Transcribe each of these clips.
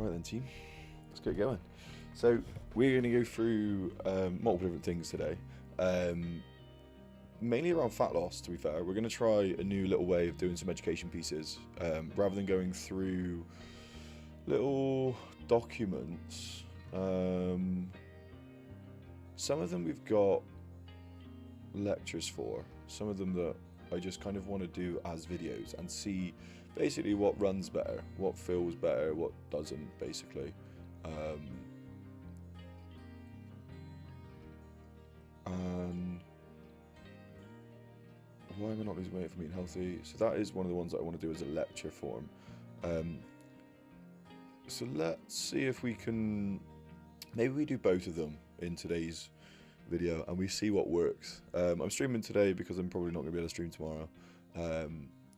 Right then, team, let's get going. So we're going to go through multiple different things today, mainly around fat loss. To be fair, we're going to try a new little way of doing some education pieces, rather than going through little documents. Some of them we've got lectures for. Some of them that I just kind of want to do as videos and see basically what runs better, what feels better, what doesn't, basically. And why am I not losing weight from eating healthy? So that is one of the ones that I want to do as a lecture form. So let's see if we can, maybe we do both of them in today's video and we see what works. I'm streaming today because I'm probably not going to be able to stream tomorrow.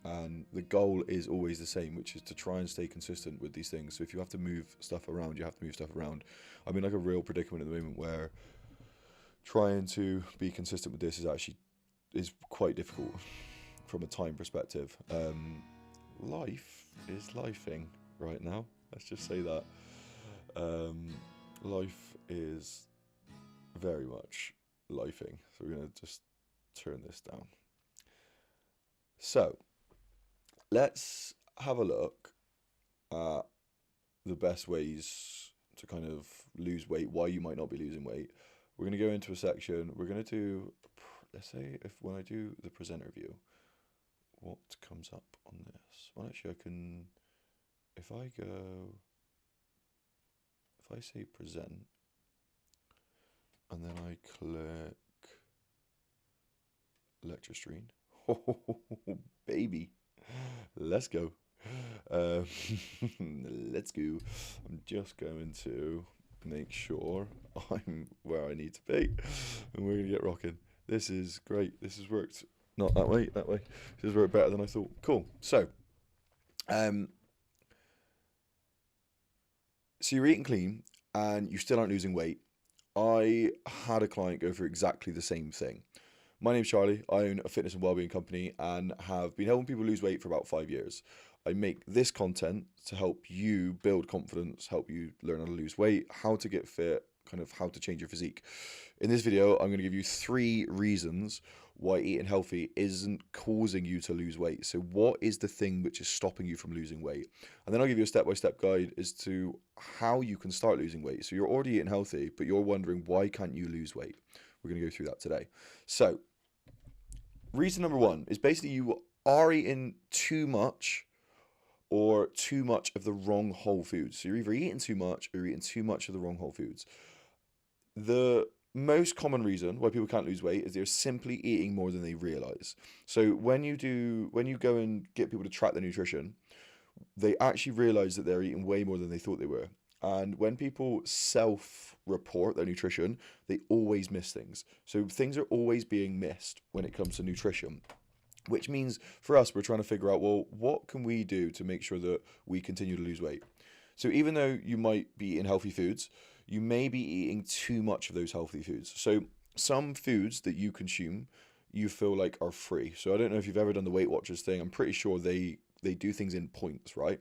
And the goal is always the same, which is to try and stay consistent with these things. So if you have to move stuff around, you have to move stuff around. I'm in like a real predicament at the moment where trying to be consistent with this is quite difficult from a time perspective. Life is lifing right now. Let's just say that. Life is very much lifing. So we're going to just turn this down. So let's have a look at the best ways to kind of lose weight, why you might not be losing weight. We're going to go into a section. We're going to do, let's say, when I do the presenter view, what comes up on this? Well, actually, I can, if I say present, and then I click lecture stream. Oh, baby. Let's go. Let's go. I'm just going to make sure I'm where I need to be, and we're going to get rocking. This is great. This has worked. Not that way, that way. This has worked better than I thought. Cool. So you're eating clean and you still aren't losing weight. I had a client go through exactly the same thing. My name's Charlie. I own a fitness and wellbeing company and have been helping people lose weight for about 5 years. I make this content to help you build confidence, help you learn how to lose weight, how to get fit, kind of how to change your physique. In this video, I'm going to give you 3 reasons why eating healthy isn't causing you to lose weight. So what is the thing which is stopping you from losing weight? And then I'll give you a step-by-step guide as to how you can start losing weight. So you're already eating healthy, but you're wondering, why can't you lose weight? We're going to go through that today. So reason number 1 is basically you are eating too much or too much of the wrong whole foods. So you're either eating too much or you're eating too much of the wrong whole foods. The most common reason why people can't lose weight is they're simply eating more than they realize. So when you go and get people to track their nutrition, they actually realize that they're eating way more than they thought they were. And when people self-report their nutrition, they always miss things. So things are always being missed when it comes to nutrition, which means for us, we're trying to figure out, well, what can we do to make sure that we continue to lose weight? So even though you might be eating healthy foods, you may be eating too much of those healthy foods. So some foods that you consume, you feel like are free. So I don't know if you've ever done the Weight Watchers thing. I'm pretty sure they do things in points, right?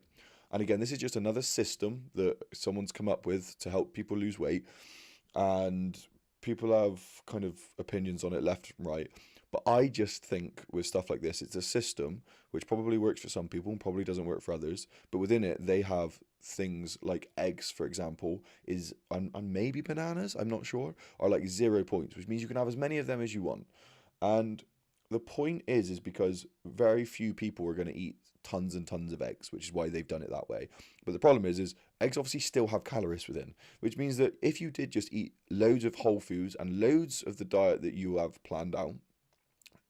And again, this is just another system that someone's come up with to help people lose weight. And people have kind of opinions on it left and right. But I just think with stuff like this, it's a system which probably works for some people and probably doesn't work for others. But within it, they have things like eggs, for example, and maybe bananas, I'm not sure, are like 0 points, which means you can have as many of them as you want. And the point is because very few people are going to eat tons and tons of eggs, which is why they've done it that way. But the problem is eggs obviously still have calories within, which means that if you did just eat loads of whole foods and loads of the diet that you have planned out,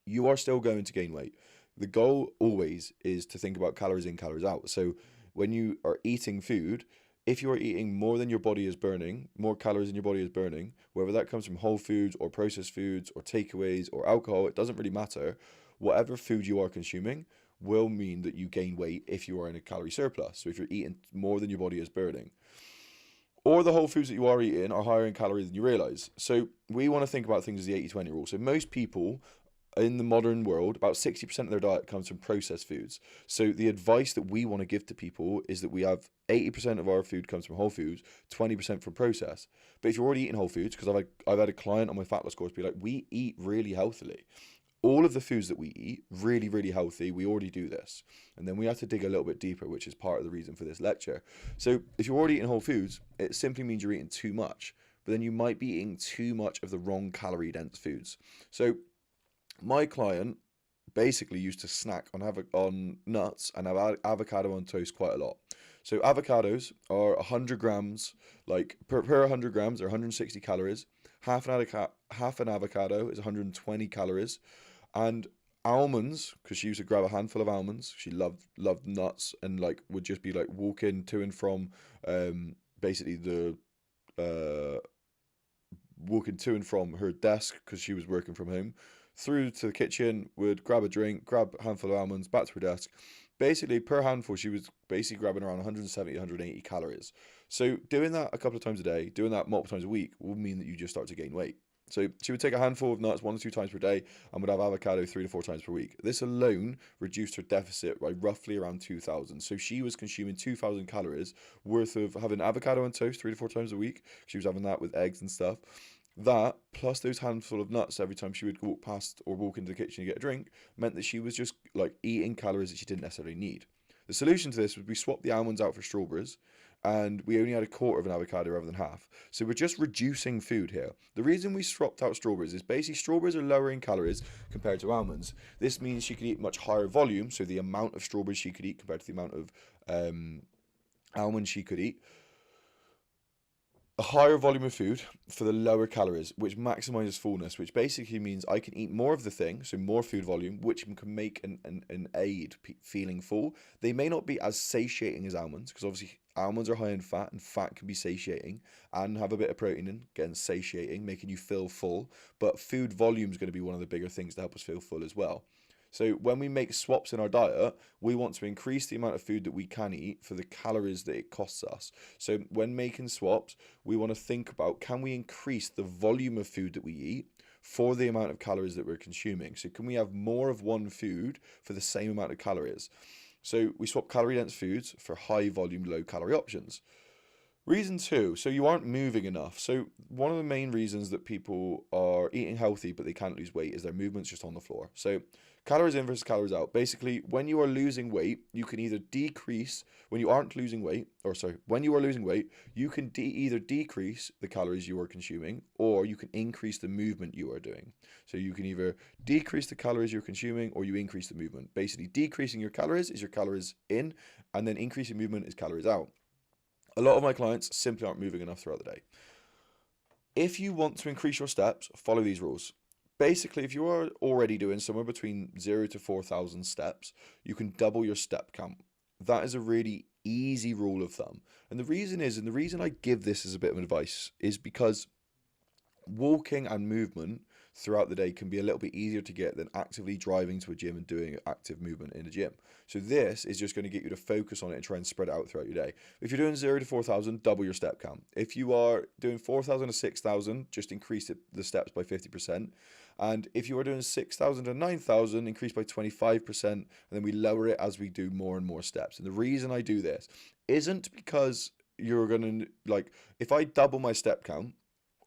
you are still going to gain weight. The goal always is to think about calories in, calories out. So when you are eating food, if you are eating more than your body is burning, more calories than your body is burning, whether that comes from whole foods or processed foods or takeaways or alcohol, it doesn't really matter. Whatever food you are consuming will mean that you gain weight if you are in a calorie surplus. So if you're eating more than your body is burning, or the whole foods that you are eating are higher in calories than you realize. So we want to think about things as the 80-20 rule. So most people in the modern world, about 60% of their diet comes from processed foods. So the advice that we want to give to people is that we have 80% of our food comes from whole foods, 20% from processed. But if you're already eating whole foods, because I've had a client on my fat loss course be like, we eat really healthily. All of the foods that we eat, really, really healthy, we already do this. And then we have to dig a little bit deeper, which is part of the reason for this lecture. So if you're already eating whole foods, it simply means you're eating too much. But then you might be eating too much of the wrong calorie dense foods. So my client basically used to snack on nuts and have avocado on toast quite a lot. So avocados are 100 grams, like per 100 grams are 160 calories. Half an avocado is 120 calories. And almonds, because she used to grab a handful of almonds. She loved nuts and like would just be like walking to and from basically the walking to and from her desk because she was working from home, through to the kitchen, would grab a drink, grab a handful of almonds, back to her desk. Basically, per handful, she was basically grabbing around 170, 180 calories. So doing that a couple of times a day, doing that multiple times a week, will mean that you just start to gain weight. So she would take a handful of nuts 1 or 2 times per day and would have avocado 3 to 4 times per week. This alone reduced her deficit by roughly around 2,000. So she was consuming 2,000 calories worth of having avocado on toast 3 to 4 times a week. She was having that with eggs and stuff. That, plus those handful of nuts every time she would walk past or walk into the kitchen to get a drink, meant that she was just like eating calories that she didn't necessarily need. The solution to this was we swapped the almonds out for strawberries, and we only had a quarter of an avocado rather than half. So we're just reducing food here. The reason we swapped out strawberries is basically strawberries are lower in calories compared to almonds. This means she could eat much higher volume, so the amount of strawberries she could eat compared to the amount of almonds she could eat. A higher volume of food for the lower calories, which maximizes fullness, which basically means I can eat more of the thing, so more food volume, which can make an aid feeling full. They may not be as satiating as almonds, because obviously almonds are high in fat, and fat can be satiating, and have a bit of protein in, again, satiating, making you feel full. But food volume is going to be one of the bigger things to help us feel full as well. So when we make swaps in our diet, we want to increase the amount of food that we can eat for the calories that it costs us. So when making swaps, we want to think about, can we increase the volume of food that we eat for the amount of calories that we're consuming? So can we have more of one food for the same amount of calories? So we swap calorie dense foods for high volume, low calorie options. Reason 2, so you aren't moving enough. So one of the main reasons that people are eating healthy but they can't lose weight is their movement's just on the floor. So calories in versus calories out. Basically, when you are losing weight, you can either decrease, when you aren't losing weight, when you are losing weight, you can either decrease the calories you are consuming or you can increase the movement you are doing. So you can either decrease the calories you're consuming or you increase the movement. Basically, decreasing your calories is your calories in, and then increasing movement is calories out. A lot of my clients simply aren't moving enough throughout the day. If you want to increase your steps, follow these rules. Basically, if you are already doing somewhere between 0 to 4,000 steps, you can double your step count. That is a really easy rule of thumb. And the reason I give this as a bit of advice is because walking and movement throughout the day can be a little bit easier to get than actively driving to a gym and doing active movement in a gym. So this is just going to get you to focus on it and try and spread it out throughout your day. If you're doing 0 to 4,000, double your step count. If you are doing 4,000 to 6,000, just increase the steps by 50%. And if you are doing 6,000 to 9,000, increase by 25%. And then we lower it as we do more and more steps. And the reason I do this isn't because you're going to, like, if I double my step count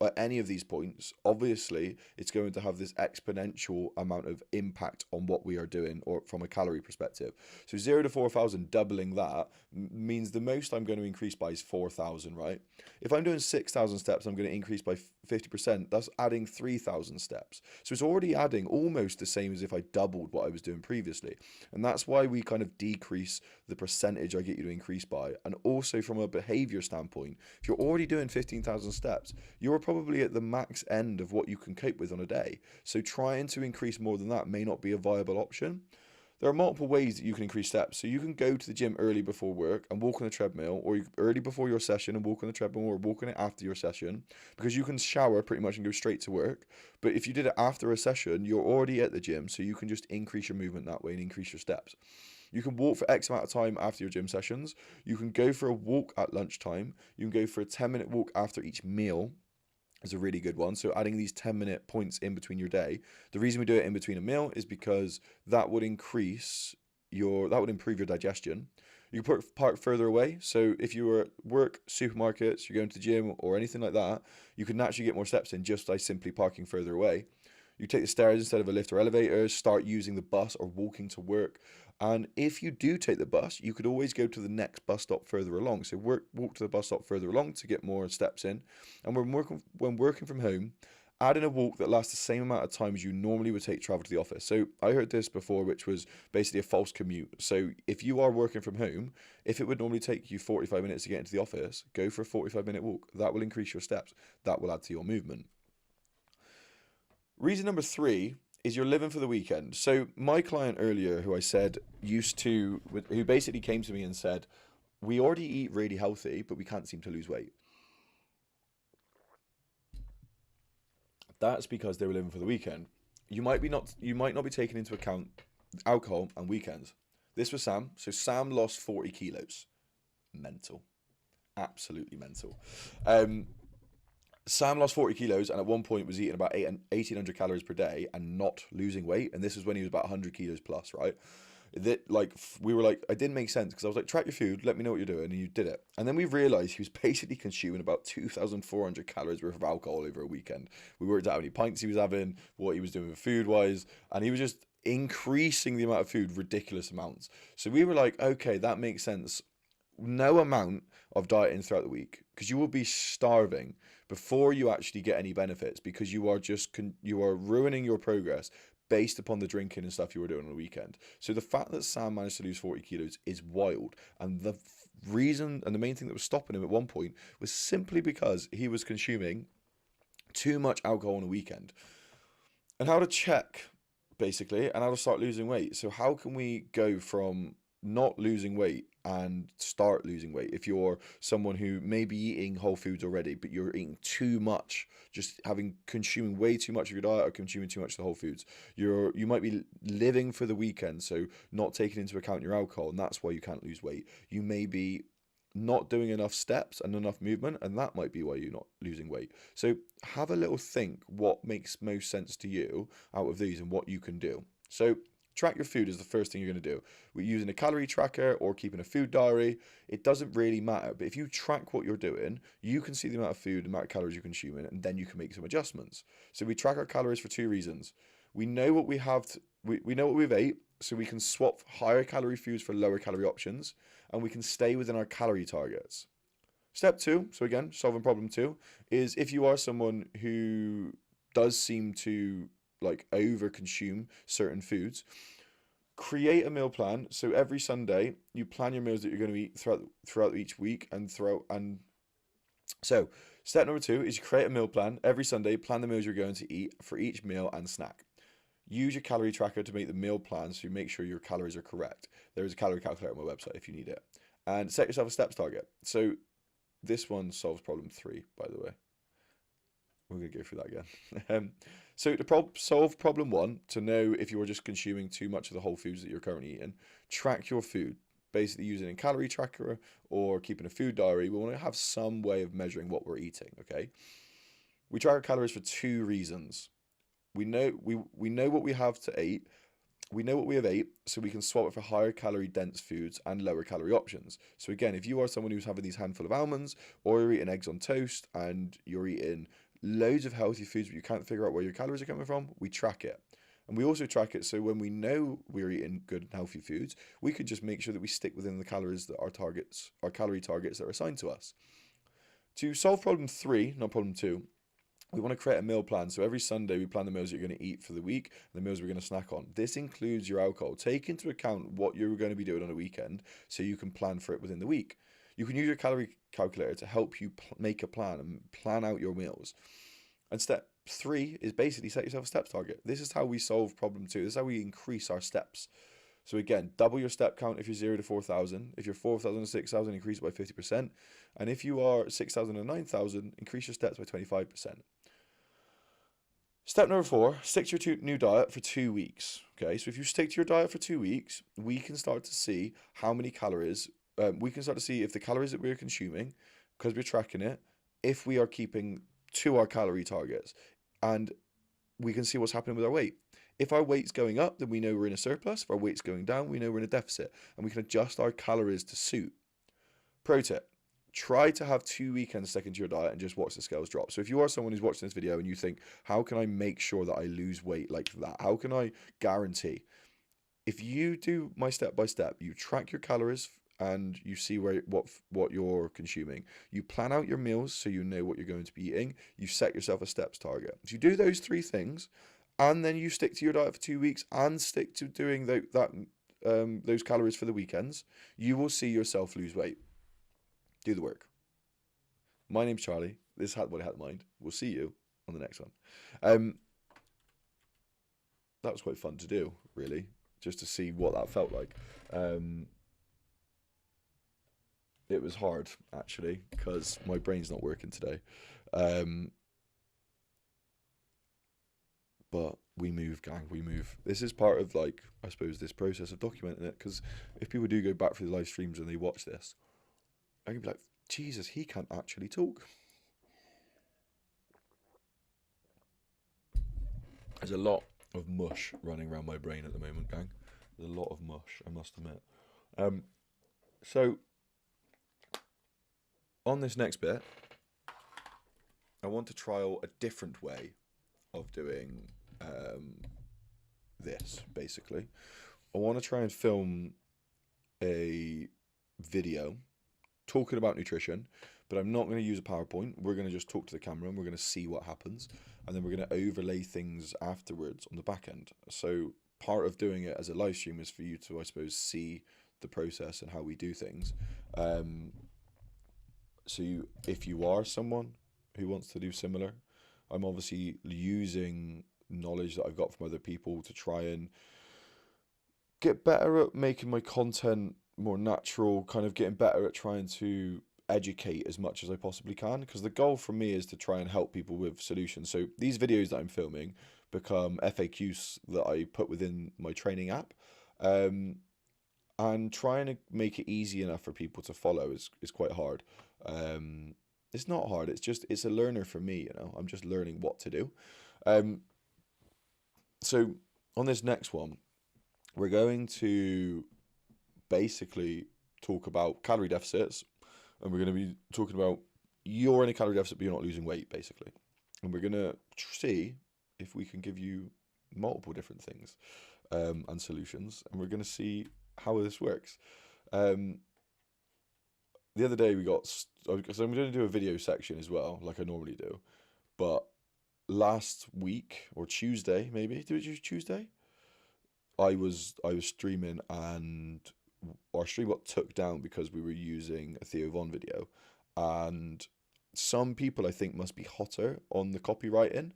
at any of these points, obviously it's going to have this exponential amount of impact on what we are doing, or from a calorie perspective. So 0 to 4,000, doubling that means the most I'm going to increase by is 4,000, right? If I'm doing 6,000 steps, I'm going to increase by 50%. That's adding 3,000 steps. So it's already adding almost the same as if I doubled what I was doing previously. And that's why we kind of decrease the percentage I get you to increase by. And also from a behavior standpoint, if you're already doing 15,000 steps, you're probably at the max end of what you can cope with on a day. So trying to increase more than that may not be a viable option. There are multiple ways that you can increase steps. So you can go to the gym early before work and walk on the treadmill, or early before your session and walk on the treadmill, or walk on it after your session, because you can shower pretty much and go straight to work. But if you did it after a session, you're already at the gym, so you can just increase your movement that way and increase your steps. You can walk for X amount of time after your gym sessions. You can go for a walk at lunchtime. You can go for a 10-minute walk after each meal. is a really good one. So adding these 10-minute points in between your day. The reason we do it in between a meal is because that would improve your digestion. You can park further away. So if you were at work, supermarkets, you're going to the gym or anything like that, you can naturally get more steps in just by simply parking further away. You take the stairs instead of a lift or elevator, start using the bus or walking to work. And if you do take the bus, you could always go to the next bus stop further along. So walk to the bus stop further along to get more steps in. And when working from home, add in a walk that lasts the same amount of time as you normally would take to travel to the office. So I heard this before, which was basically a false commute. So if you are working from home, if it would normally take you 45 minutes to get into the office, go for a 45-minute walk. That will increase your steps. That will add to your movement. Reason number 3 is you're living for the weekend. So my client earlier, who I said who basically came to me and said, we already eat really healthy, but we can't seem to lose weight. That's because they were living for the weekend. You might not be taking into account alcohol and weekends. This was Sam. So Sam lost 40 kilos. Mental. Absolutely mental. Sam lost 40 kilos and at one point was eating about 1,800 calories per day and not losing weight. And this was when he was about 100 kilos plus, right? We were like, it didn't make sense because I was like, track your food, let me know what you're doing. And you did it. And then we realized he was basically consuming about 2,400 calories worth of alcohol over a weekend. We worked out how many pints he was having, what he was doing food wise. And he was just increasing the amount of food, ridiculous amounts. So we were like, okay, that makes sense. No amount of dieting throughout the week because you will be starving before you actually get any benefits because you are ruining your progress based upon the drinking and stuff you were doing on the weekend. So the fact that Sam managed to lose 40 kilos is wild. And the reason and the main thing that was stopping him at one point was simply because he was consuming too much alcohol on a weekend. And how to check, basically, and how to start losing weight. So how can we go from not losing weight and start losing weight if you're someone who may be eating whole foods already but you're eating too much, just consuming way too much of your diet or consuming too much of the whole foods? You might be living for the weekend, so not taking into account your alcohol, and that's why you can't lose weight. You may be not doing enough steps and enough movement, and that might be why you're not losing weight. So have a little think what makes most sense to you out of these and what you can do. So track your food is the first thing you're going to do. We're using a calorie tracker or keeping a food diary. It doesn't really matter. But if you track what you're doing, you can see the amount of food, the amount of calories you're consuming, and then you can make some adjustments. So we track our calories for 2 reasons. We know what we have. We know what we've ate, so we can swap higher calorie foods for lower calorie options, and we can stay within our calorie targets. Step 2, so again, solving problem 2, is if you are someone who does seem to like over consume certain foods, create a meal plan. So every Sunday you plan your meals that you're going to eat throughout each week and so step number 2 is you create a meal plan every Sunday. Plan the meals you're going to eat for each meal and snack. Use your calorie tracker to make the meal plan so you make sure your calories are correct. There is a calorie calculator on my website if you need it. And set yourself a steps target. So this one solves problem 3, by the way. We're going to go through that again. So to solve problem 1, to know if you are just consuming too much of the whole foods that you're currently eating, track your food. Basically using a calorie tracker or keeping a food diary. We want to have some way of measuring what we're eating, okay? We track our calories for 2 reasons. We know what we have to eat. We know what we have ate, so we can swap it for higher calorie dense foods and lower calorie options. So again, if you are someone who's having these handful of almonds, or you're eating eggs on toast, and you're eating loads of healthy foods but you can't figure out where your calories are coming from, we track it. And we also track it so when we know we're eating good and healthy foods, we could just make sure that we stick within the calories that our calorie targets that are assigned to us. To solve problem 3, not problem 2, we want to create a meal plan. So every Sunday we plan the meals you're going to eat for the week and the meals we're going to snack on. This includes your alcohol. Take into account what you're going to be doing on a weekend so you can plan for it within the week. You can use your calorie calculator to help you make a plan and plan out your meals. And step 3 is basically set yourself a steps target. This is how we solve problem 2. This is how we increase our steps. So again, double your step count if you're 0 to 4,000. If you're 4,000 to 6,000, increase it by 50%. And if you are 6,000 to 9,000, increase your steps by 25%. Step number 4, stick to your new diet for 2 weeks. Okay, so if you stick to your diet for 2 weeks, we can start to see how many calories, we can start to see if the calories that we're consuming, because we're tracking it, if we are keeping to our calorie targets, and we can see what's happening with our weight. If our weight's going up, then we know we're in a surplus. If our weight's going down, we know we're in a deficit, and we can adjust our calories to suit. Pro tip: try to have 2 weekends stuck into your diet and just watch the scales drop. So if you are someone who's watching this video and you think, how can I make sure that I lose weight like that? How can I guarantee? If you do my step by step, you track your calories and you see what you're consuming. You plan out your meals so you know what you're going to be eating. You set yourself a steps target. So you do those 3 things, and then you stick to your diet for 2 weeks and stick to doing those calories for the weekends. You will see yourself lose weight. Do the work. My name's Charlie. This is what I had in mind. We'll see you on the next one. That was quite fun to do, really, just to see what that felt like. It was hard, actually, because my brain's not working today. But we move, gang, we move. This is part of, like, I suppose, this process of documenting it, because if people do go back through the live streams and they watch this, I can be like, Jesus, he can't actually talk. There's a lot of mush running around my brain at the moment, gang. There's a lot of mush, I must admit. So, on this next bit, I want to trial a different way of doing this, basically. I want to try and film a video talking about nutrition, but I'm not going to use a PowerPoint. We're going to just talk to the camera and we're going to see what happens, and then we're going to overlay things afterwards on the back end. So part of doing it as a live stream is for you to, I suppose, see the process and how we do things. If you are someone who wants to do similar, I'm obviously using knowledge that I've got from other people to try and get better at making my content more natural, kind of getting better at trying to educate as much as I possibly can, because the goal for me is to try and help people with solutions. So these videos that I'm filming become FAQs that I put within my training app, and trying to make it easy enough for people to follow is quite hard. It's not hard, it's a learner for me, I'm just learning what to do. So on this next one, we're going to basically talk about calorie deficits, and we're going to be talking about you're in a calorie deficit but you're not losing weight, basically. And we're going to see if we can give you multiple different things and solutions, and we're going to see how this works. The other day so I'm going to do a video section as well, like I normally do, but last week, or Tuesday maybe, did you Tuesday? I was streaming, and our stream got took down because we were using a Theo Von video, and some people I think must be hotter on the copywriting,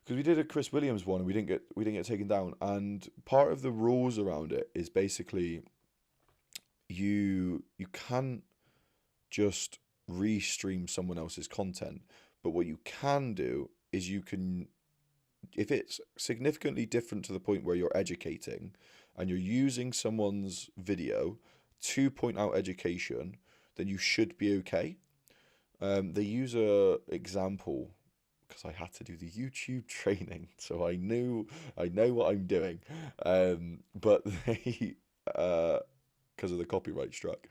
because we did a Chris Williams one and we didn't get taken down. And part of the rules around it is basically you can't just restream someone else's content, but what you can do is you can, if it's significantly different to the point where you're educating and you're using someone's video to point out education, then you should be okay. They use a example, because I had to do the YouTube training, so I know what I'm doing. But they, because of the copyright strike,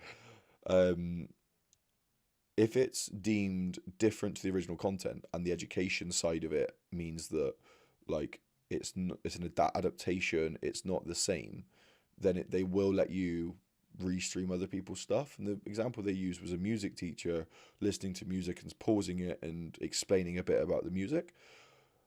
if it's deemed different to the original content and the education side of it means that, like, it's an adaptation, it's not the same, then they will let you restream other people's stuff. And the example they used was a music teacher listening to music and pausing it and explaining a bit about the music.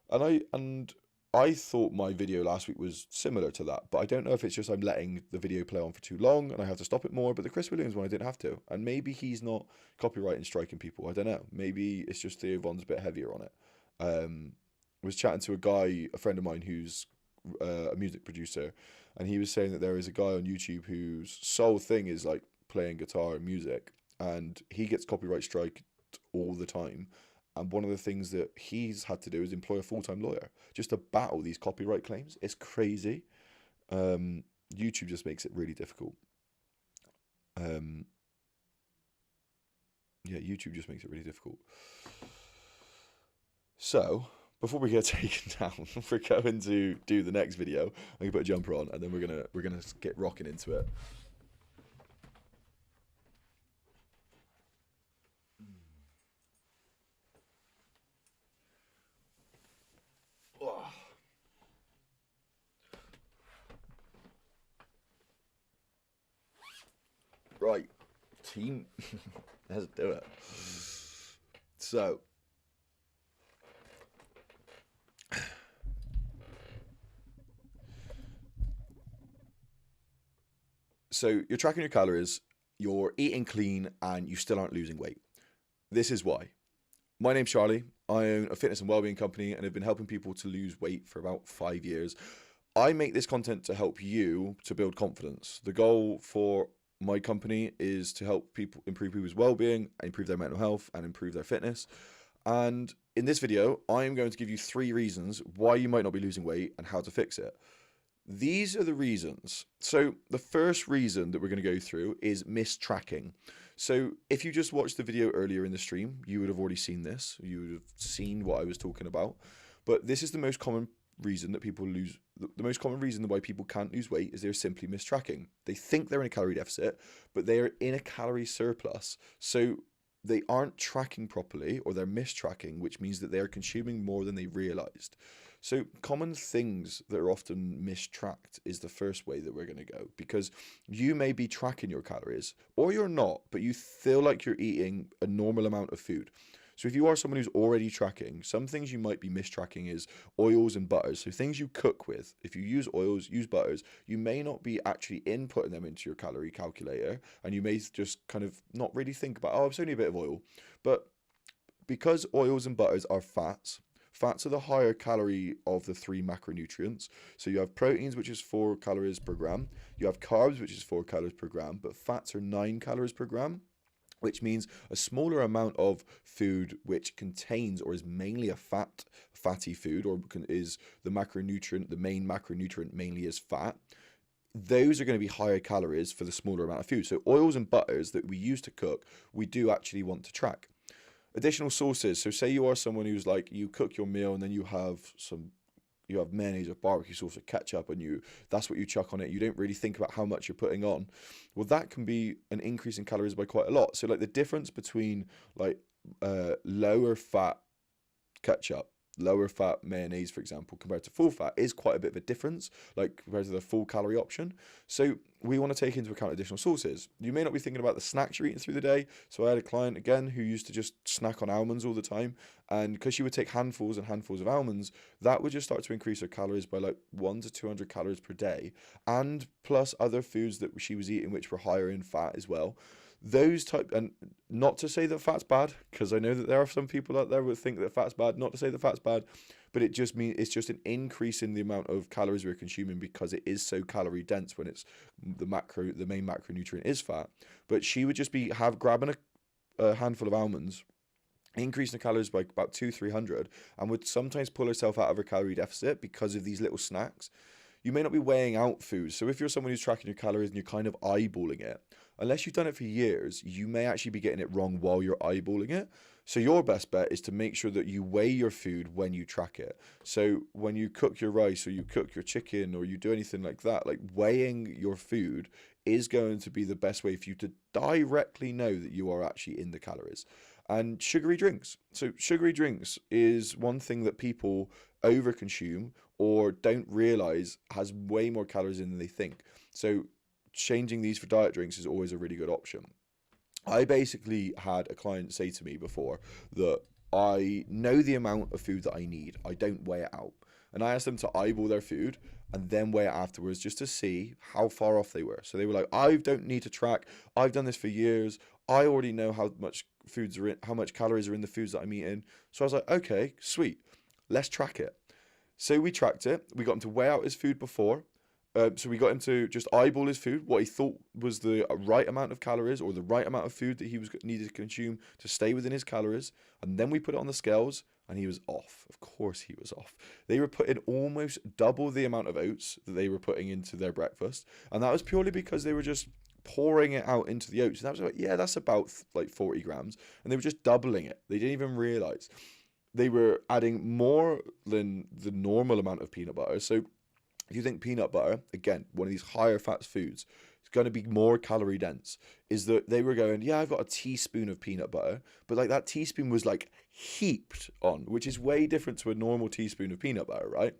And I thought my video last week was similar to that, but I don't know if it's just I'm letting the video play on for too long and I have to stop it more. But the Chris Williams one, I didn't have to. And maybe he's not copyrighting striking people. I don't know. Maybe it's just Theo Von's a bit heavier on it. I was chatting to a friend of mine who's a music producer, and he was saying that there is a guy on YouTube whose sole thing is like playing guitar and music, and he gets copyright striked all the time. And one of the things that he's had to do is employ a full-time lawyer just to battle these copyright claims. It's crazy. YouTube just makes it really difficult. YouTube just makes it really difficult. So, before we get taken down, we're going to do the next video. I'm gonna put a jumper on, and then we're gonna get rocking into it. Right, team, let's do it. So, you're tracking your calories, you're eating clean, and you still aren't losing weight. This is why. My name's Charlie. I own a fitness and wellbeing company and have been helping people to lose weight for about 5 years. I make this content to help you to build confidence. The goal for my company is to help people improve people's well-being, improve their mental health, and improve their fitness. And in this video, I am going to give you 3 reasons why you might not be losing weight and how to fix it. These are the reasons. So the first reason that we're going to go through is mistracking. So if you just watched the video earlier in the stream, you would have already seen this. You would have seen what I was talking about. But this is the most common reason that people lose. The most common reason why people can't lose weight is they're simply mistracking. They think they're in a calorie deficit, but they are in a calorie surplus. So they aren't tracking properly, or they're mistracking, which means that they are consuming more than they realized. So common things that are often mistracked is the first way that we're going to go, because you may be tracking your calories or you're not, but you feel like you're eating a normal amount of food. So if you are someone who's already tracking, some things you might be mistracking is oils and butters. So things you cook with. If you use oils, use butters, you may not be actually inputting them into your calorie calculator, and you may just kind of not really think about, oh, it's only a bit of oil. But because oils and butters are fats, fats are the higher calorie of the 3 macronutrients. So you have proteins, which is 4 calories per gram. You have carbs, which is 4 calories per gram. But fats are 9 calories per gram, which means a smaller amount of food which contains or is mainly a fatty food, or is the macronutrient, the main macronutrient mainly is fat. Those are going to be higher calories for the smaller amount of food. So oils and butters that we use to cook, we do actually want to track. Additional sources. So say you are someone who's like, you cook your meal and then you have mayonnaise or barbecue sauce or ketchup, and that's what you chuck on it. You don't really think about how much you're putting on. Well, that can be an increase in calories by quite a lot. So like the difference between like lower fat ketchup, lower fat mayonnaise, for example, compared to full fat is quite a bit of a difference, like compared to the full calorie option. So we want to take into account additional sources. You may not be thinking about the snacks you're eating through the day. So I had a client again who used to just snack on almonds all the time, and because she would take handfuls and handfuls of almonds, that would just start to increase her calories by like 100 to 200 calories per day, and plus other foods that she was eating which were higher in fat as well. Those type, and not to say that fat's bad, because I know that there are some people out there who think that fat's bad. Not to say that fat's bad, but it just means it's just an increase in the amount of calories we're consuming, because it is so calorie dense when it's the main macronutrient is fat. But she would just be grabbing a handful of almonds, increasing the calories by about 200-300, and would sometimes pull herself out of her calorie deficit because of these little snacks. You may not be weighing out food. So if you're someone who's tracking your calories and you're kind of eyeballing it, unless you've done it for years, you may actually be getting it wrong while you're eyeballing it. So your best bet is to make sure that you weigh your food when you track it. So when you cook your rice or you cook your chicken or you do anything like that, like weighing your food is going to be the best way for you to directly know that you are actually in the calories. And sugary drinks. So sugary drinks is one thing that people overconsume or don't realize has way more calories in than they think. So changing these for diet drinks is always a really good option. I basically had a client say to me before that I know the amount of food that I need. I don't weigh it out. And I asked them to eyeball their food and then weigh it afterwards just to see how far off they were. So they were like, I don't need to track. I've done this for years. I already know how much how much calories are in the foods that I'm eating. So I was like, okay, sweet. Let's track it. So we tracked it. We got him to weigh out his food before. So we got him to just eyeball his food, what he thought was the right amount of calories or the right amount of food that he was needed to consume to stay within his calories. And then we put it on the scales and he was off. Of course he was off. They were putting almost double the amount of oats that they were putting into their breakfast. And that was purely because they were just pouring it out into the oats. And that was like, yeah, that's about like 40 grams. And they were just doubling it. They didn't even realize. they were adding more than the normal amount of peanut butter. So if you think peanut butter, again, one of these higher fat foods, it's going to be more calorie dense. Is that they were going, yeah, I've got a teaspoon of peanut butter, but like that teaspoon was like heaped on, which is way different to a normal teaspoon of peanut butter, right?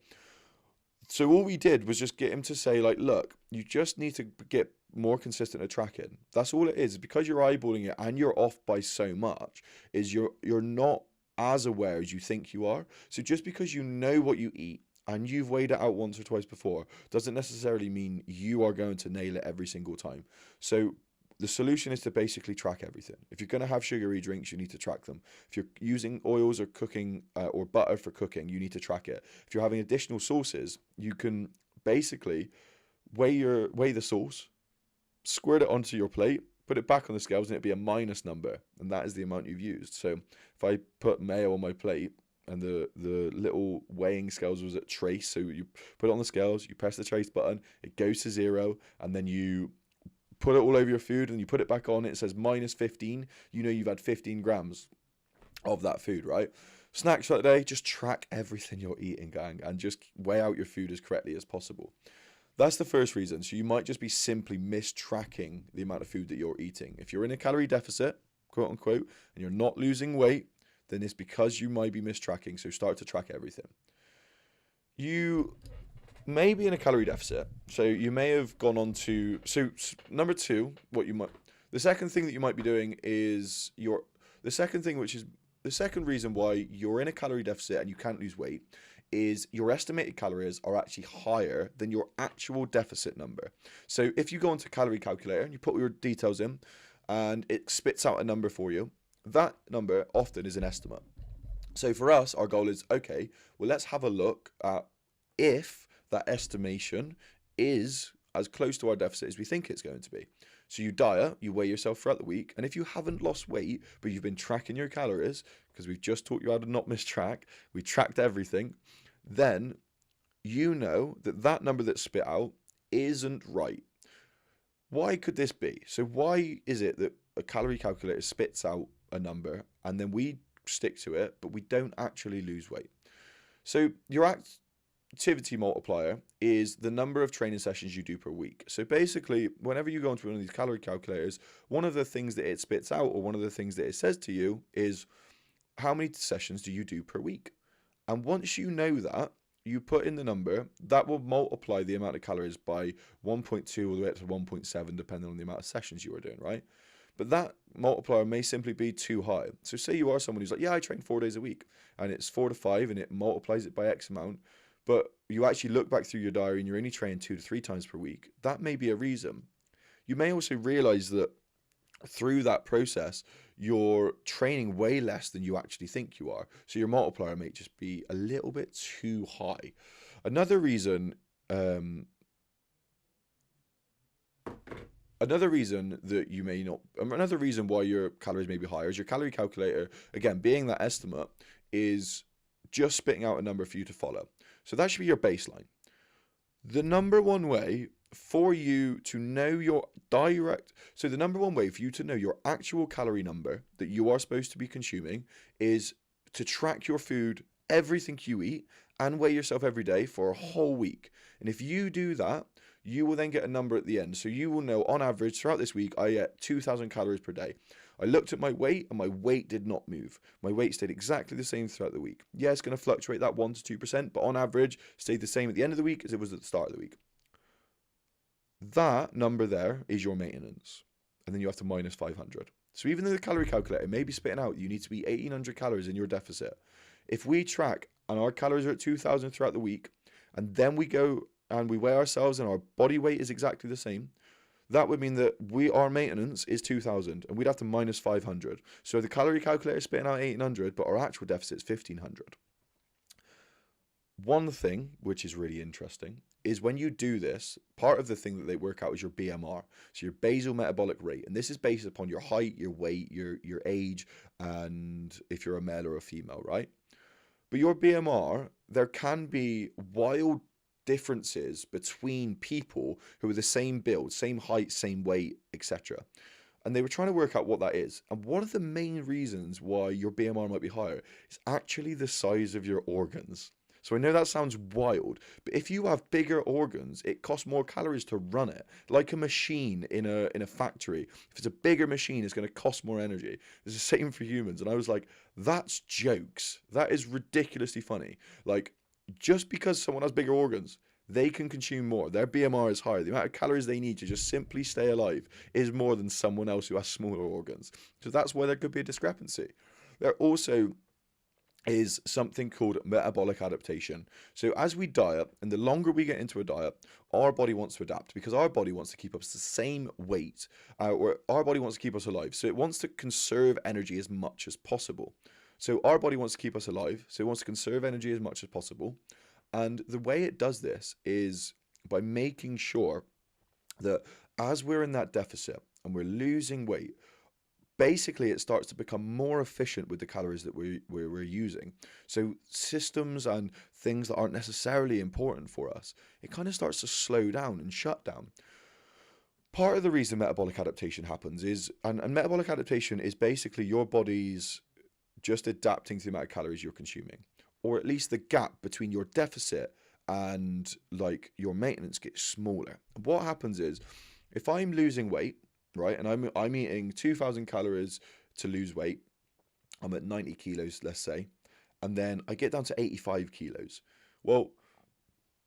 So all we did was just get him to say, like, look, you just need to get more consistent at tracking. That's all it is. Because you're eyeballing it and you're off by so much, is you're not as aware as you think you are. So just because you know what you eat and you've weighed it out once or twice before doesn't necessarily mean you are going to nail it every single time. So the solution is to basically track everything. If you're going to have sugary drinks, you need to track them. If you're using oils or cooking or butter for cooking, you need to track it. If you're having additional sauces, you can basically weigh the sauce, squirt it onto your plate, put it back on the scales, and it'd be a minus number, and that is the amount you've used. So if I put mayo on my plate and the little weighing scales was at trace, so you put it on the scales, you press the trace button, it goes to 0, and then you put it all over your food and you put it back on, it says minus 15, you know you've had 15 grams of that food, right? Snacks for the day, just track everything you're eating, gang, and just weigh out your food as correctly as possible. That's the first reason. So you might just be simply mistracking the amount of food that you're eating. If you're in a calorie deficit, quote unquote, and you're not losing weight, then it's because you might be mistracking. So start to track everything. You may be in a calorie deficit. So you may have gone on to, number two, the second thing that you might be doing is the second reason why you're in a calorie deficit and you can't lose weight is your estimated calories are actually higher than your actual deficit number. So if you go onto calorie calculator and you put your details in and it spits out a number for you, that number often is an estimate. So for us, our goal is, okay, well, let's have a look at if that estimation is as close to our deficit as we think it's going to be. So you diet, you weigh yourself throughout the week, and if you haven't lost weight, but you've been tracking your calories, because we've just taught you how to not mistrack, we tracked everything, then you know that that number that's spit out isn't right. Why could this be? So why is it that a calorie calculator spits out a number and then we stick to it, but we don't actually lose weight? So your activity multiplier is the number of training sessions you do per week. So basically, whenever you go into one of these calorie calculators, one of the things that it spits out, or one of the things that it says to you, is how many sessions do you do per week? And once you know that, you put in the number, that will multiply the amount of calories by 1.2 all the way up to 1.7, depending on the amount of sessions you are doing, right? But that multiplier may simply be too high. So say you are someone who's like, yeah, I train 4 days a week, and it's 4 to 5, and it multiplies it by X amount, but you actually look back through your diary and you're only training 2 to 3 times per week. That may be a reason. You may also realize that through that process, you're training way less than you actually think you are. So your multiplier may just be a little bit too high. Another reason, another reason why your calories may be higher is your calorie calculator, again, being that estimate, is just spitting out a number for you to follow. So that should be your baseline. The number one way for you to know the number one way for you to know your actual calorie number that you are supposed to be consuming is to track your food, everything you eat, and weigh yourself every day for a whole week. And if you do that, you will then get a number at the end. So you will know, on average, throughout this week, I ate 2,000 calories per day. I looked at my weight and my weight did not move. My weight stayed exactly the same throughout the week. Yeah, it's going to fluctuate that 1 to 2%, but on average, stayed the same at the end of the week as it was at the start of the week. That number there is your maintenance. And then you have to minus 500. So even though the calorie calculator may be spitting out, you need to be 1,800 calories in your deficit. If we track and our calories are at 2,000 throughout the week, and then we go and we weigh ourselves and our body weight is exactly the same, that would mean that our maintenance is 2,000 and we'd have to minus 500. So the calorie calculator is spitting out 1,800, but our actual deficit is 1,500. One thing which is really interesting is when you do this, part of the thing that they work out is your BMR, so your basal metabolic rate, and this is based upon your height, your weight, your age, and if you're a male or a female, right? But your BMR, there can be wild differences between people who are the same build, same height, same weight, etc. And they were trying to work out what that is. And one of the main reasons why your BMR might be higher is actually the size of your organs. So I know that sounds wild, but if you have bigger organs, it costs more calories to run it. Like a machine in a factory. If it's a bigger machine, it's going to cost more energy. It's the same for humans. And I was like, that's jokes. That is ridiculously funny. Like, just because someone has bigger organs, they can consume more. Their BMR is higher. The amount of calories they need to just simply stay alive is more than someone else who has smaller organs. So that's why there could be a discrepancy. There also is something called metabolic adaptation. So as we diet, and the longer we get into a diet, our body wants to adapt because our body wants to keep us the same weight, or our body wants to keep us alive. So it wants to conserve energy as much as possible. So our body wants to keep us alive, so it wants to conserve energy as much as possible. And the way it does this is by making sure that as we're in that deficit and we're losing weight, basically it starts to become more efficient with the calories that we're using. So systems and things that aren't necessarily important for us, it kind of starts to slow down and shut down. Part of the reason metabolic adaptation happens is, and metabolic adaptation is basically your body's just adapting to the amount of calories you're consuming, or at least the gap between your deficit and like your maintenance gets smaller. What happens is, if I'm losing weight, right, and I'm eating 2,000 calories to lose weight, I'm at 90 kilos, let's say, and then I get down to 85 kilos. Well,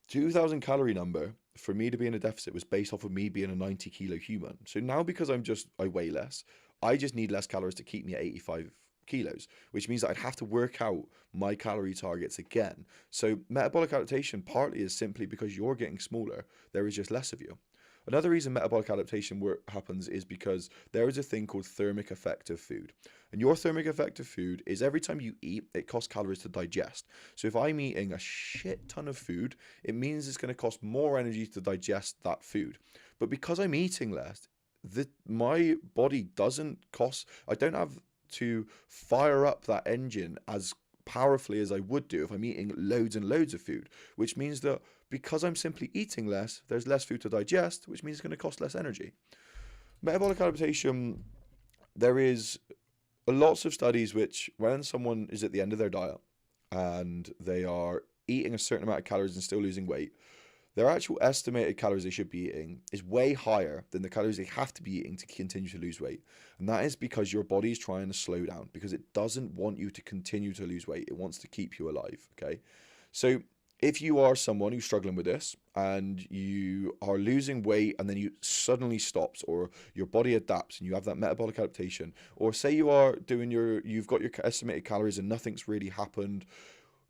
2,000 calorie number for me to be in a deficit was based off of me being a 90 kilo human. So now because I weigh less, I just need less calories to keep me at 85 kilos, which means that I'd have to work out my calorie targets again. So metabolic adaptation partly is simply because you're getting smaller, there is just less of you. Another reason metabolic adaptation happens is because there is a thing called thermic effect of food. And your thermic effect of food is every time you eat, it costs calories to digest. So if I'm eating a shit ton of food, it means it's going to cost more energy to digest that food. But because I'm eating less, my body I don't have to fire up that engine as powerfully as I would do if I'm eating loads and loads of food, which means that because I'm simply eating less, there's less food to digest, which means it's going to cost less energy. Metabolic adaptation, there is lots of studies which when someone is at the end of their diet and they are eating a certain amount of calories and still losing weight, their actual estimated calories they should be eating is way higher than the calories they have to be eating to continue to lose weight. And that is because your body is trying to slow down because it doesn't want you to continue to lose weight. It wants to keep you alive, okay? So if you are someone who's struggling with this and you are losing weight and then you suddenly stops or your body adapts and you have that metabolic adaptation, or say you've got your estimated calories and nothing's really happened,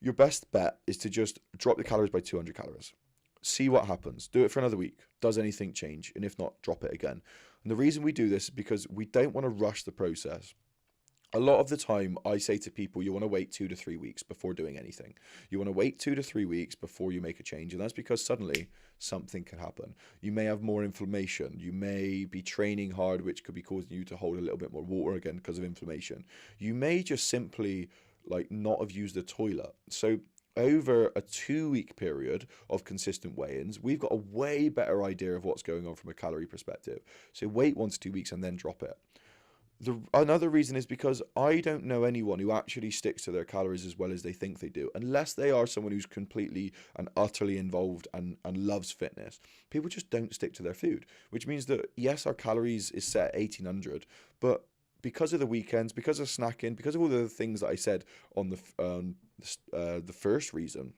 your best bet is to just drop the calories by 200 calories. See what happens. Do it for another week. Does anything change? And if not, drop it again. And the reason we do this is because we don't want to rush the process. A lot of the time, I say to people, you want to wait 2 to 3 weeks before doing anything. You want to wait 2 to 3 weeks before you make a change. And that's because suddenly something can happen. You may have more inflammation. You may be training hard, which could be causing you to hold a little bit more water again because of inflammation. You may just simply not have used the toilet. So over a 2-week period of consistent weigh-ins, we've got a way better idea of what's going on from a calorie perspective. So wait 1 to 2 weeks and then drop it. Another reason is because I don't know anyone who actually sticks to their calories as well as they think they do, unless they are someone who's completely and utterly involved and loves fitness. People just don't stick to their food, which means that, yes, our calories is set at 1,800, but because of the weekends, because of snacking, because of all the things that I said on the first reason,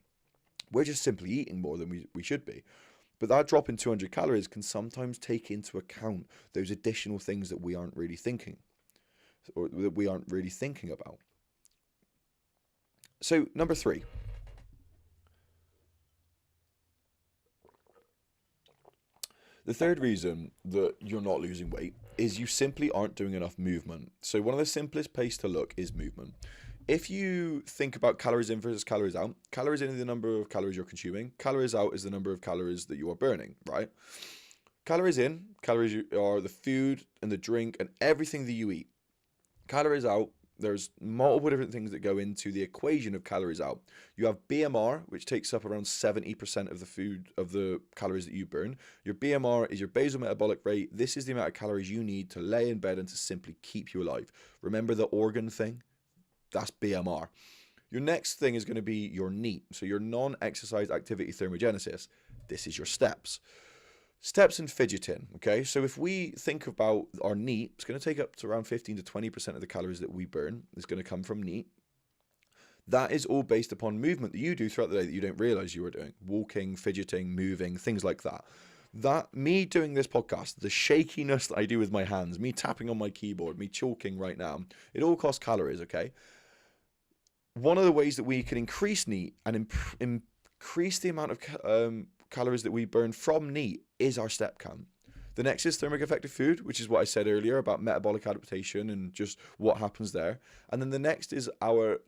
we're just simply eating more than we should be. But that drop in 200 calories can sometimes take into account those additional things that we aren't really thinking, or that we aren't really thinking about. So, number 3. The third reason that you're not losing weight is you simply aren't doing enough movement. So one of the simplest places to look is movement. If you think about calories in versus calories out, calories in is the number of calories you're consuming, calories out is the number of calories that you are burning, right? Calories in, calories are the food and the drink and everything that you eat. Calories out there's multiple different things that go into the equation of calories out. You have BMR, which takes up around 70% of the calories that you burn. Your BMR is your basal metabolic rate. This is the amount of calories you need to lay in bed and to simply keep you alive. Remember the organ thing? That's BMR. Your next thing is going to be your NEAT, so your non-exercise activity thermogenesis. This is your steps. Steps and fidgeting, okay? So if we think about our NEAT, it's going to take up to around 15 to 20% of the calories that we burn. It's going to come from NEAT. That is all based upon movement that you do throughout the day that you don't realize you were doing. Walking, fidgeting, moving, things like that. Me doing this podcast, the shakiness that I do with my hands, me tapping on my keyboard, me chalking right now, it all costs calories, okay? One of the ways that we can increase NEAT and increase the amount of calories that we burn from NEAT is our step count. The next is thermic effective food, which is what I said earlier about metabolic adaptation and just what happens there. And then the next is our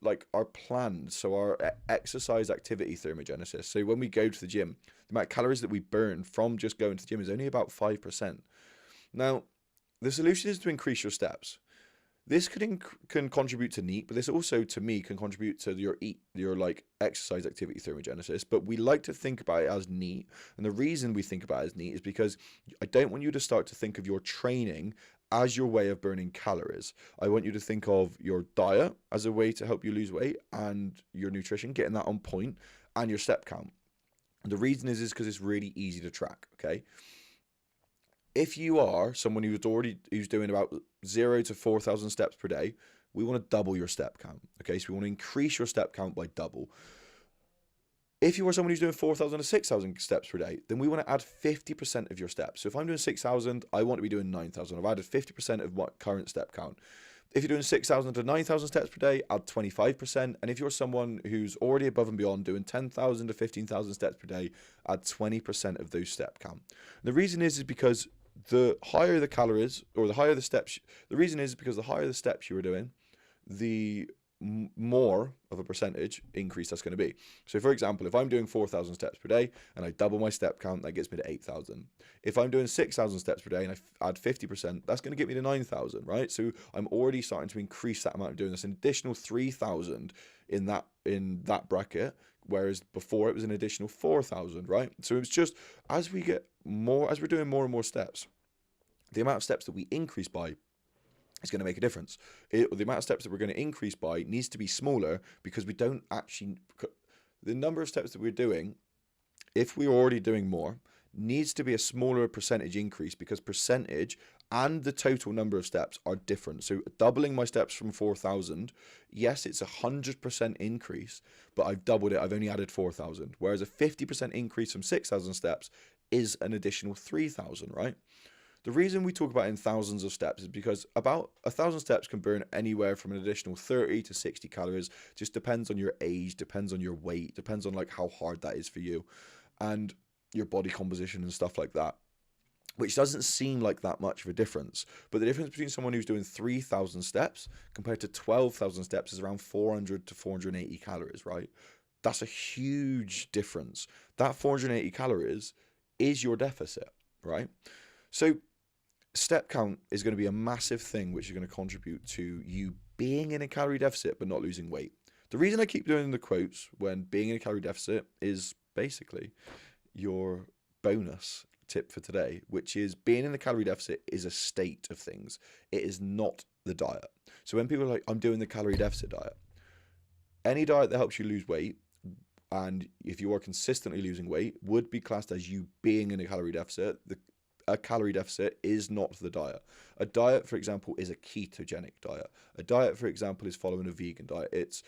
planned, so our exercise activity thermogenesis. So when we go to the gym, the amount of calories that we burn from just going to the gym is only about 5%. Now, the solution is to increase your steps. This can contribute to NEAT, but this also, to me, can contribute to your exercise activity thermogenesis. But we like to think about it as NEAT, and the reason we think about it as NEAT is because I don't want you to start to think of your training as your way of burning calories. I want you to think of your diet as a way to help you lose weight, and your nutrition, getting that on point, and your step count. And the reason is because it's really easy to track, okay? If you are someone who's doing about 0 to 4,000 steps per day, we want to double your step count. Okay, so we want to increase your step count by double. If you are someone who's doing 4,000 to 6,000 steps per day, then we want to add 50% of your steps. So if I'm doing 6,000, I want to be doing 9,000. I've added 50% of my current step count. If you're doing 6,000 to 9,000 steps per day, add 25%. And if you're someone who's already above and beyond doing 10,000 to 15,000 steps per day, add 20% of those step count. And the reason is because the higher the calories or the higher the steps, the reason is because the higher the steps you are doing, the more of a percentage increase that's going to be. So for example, if I'm doing 4,000 steps per day and I double my step count, that gets me to 8,000. If I'm doing 6,000 steps per day and I add 50%, that's going to get me to 9,000, right? So I'm already starting to increase that amount of doing this, an additional 3,000 in that bracket, whereas before it was an additional 4,000, right? So it's just as we're doing more and more steps, the amount of steps that we increase by is going to make a difference. The amount of steps that we're going to increase by needs to be smaller because we don't actually, the number of steps that we're doing, if we're already doing more, needs to be a smaller percentage increase because percentage and the total number of steps are different. So doubling my steps from 4,000, yes, it's 100% increase, but I've doubled it. I've only added 4,000. Whereas a 50% increase from 6,000 steps is an additional 3,000, right? The reason we talk about in thousands of steps is because about 1,000 steps can burn anywhere from an additional 30 to 60 calories. Just depends on your age, depends on your weight, depends on how hard that is for you and your body composition and stuff like that, which doesn't seem like that much of a difference. But the difference between someone who's doing 3,000 steps compared to 12,000 steps is around 400 to 480 calories, right? That's a huge difference. That 480 calories is your deficit, right? So step count is going to be a massive thing which is going to contribute to you being in a calorie deficit but not losing weight. The reason I keep doing the quotes when being in a calorie deficit is basically your bonus tip for today, which is being in a calorie deficit is a state of things. It is not the diet. So when people are like, I'm doing the calorie deficit diet, any diet that helps you lose weight, and if you are consistently losing weight, would be classed as you being in a calorie deficit. A calorie deficit is not the diet. A diet, for example, is a ketogenic diet. A diet, for example, is following a vegan diet. It's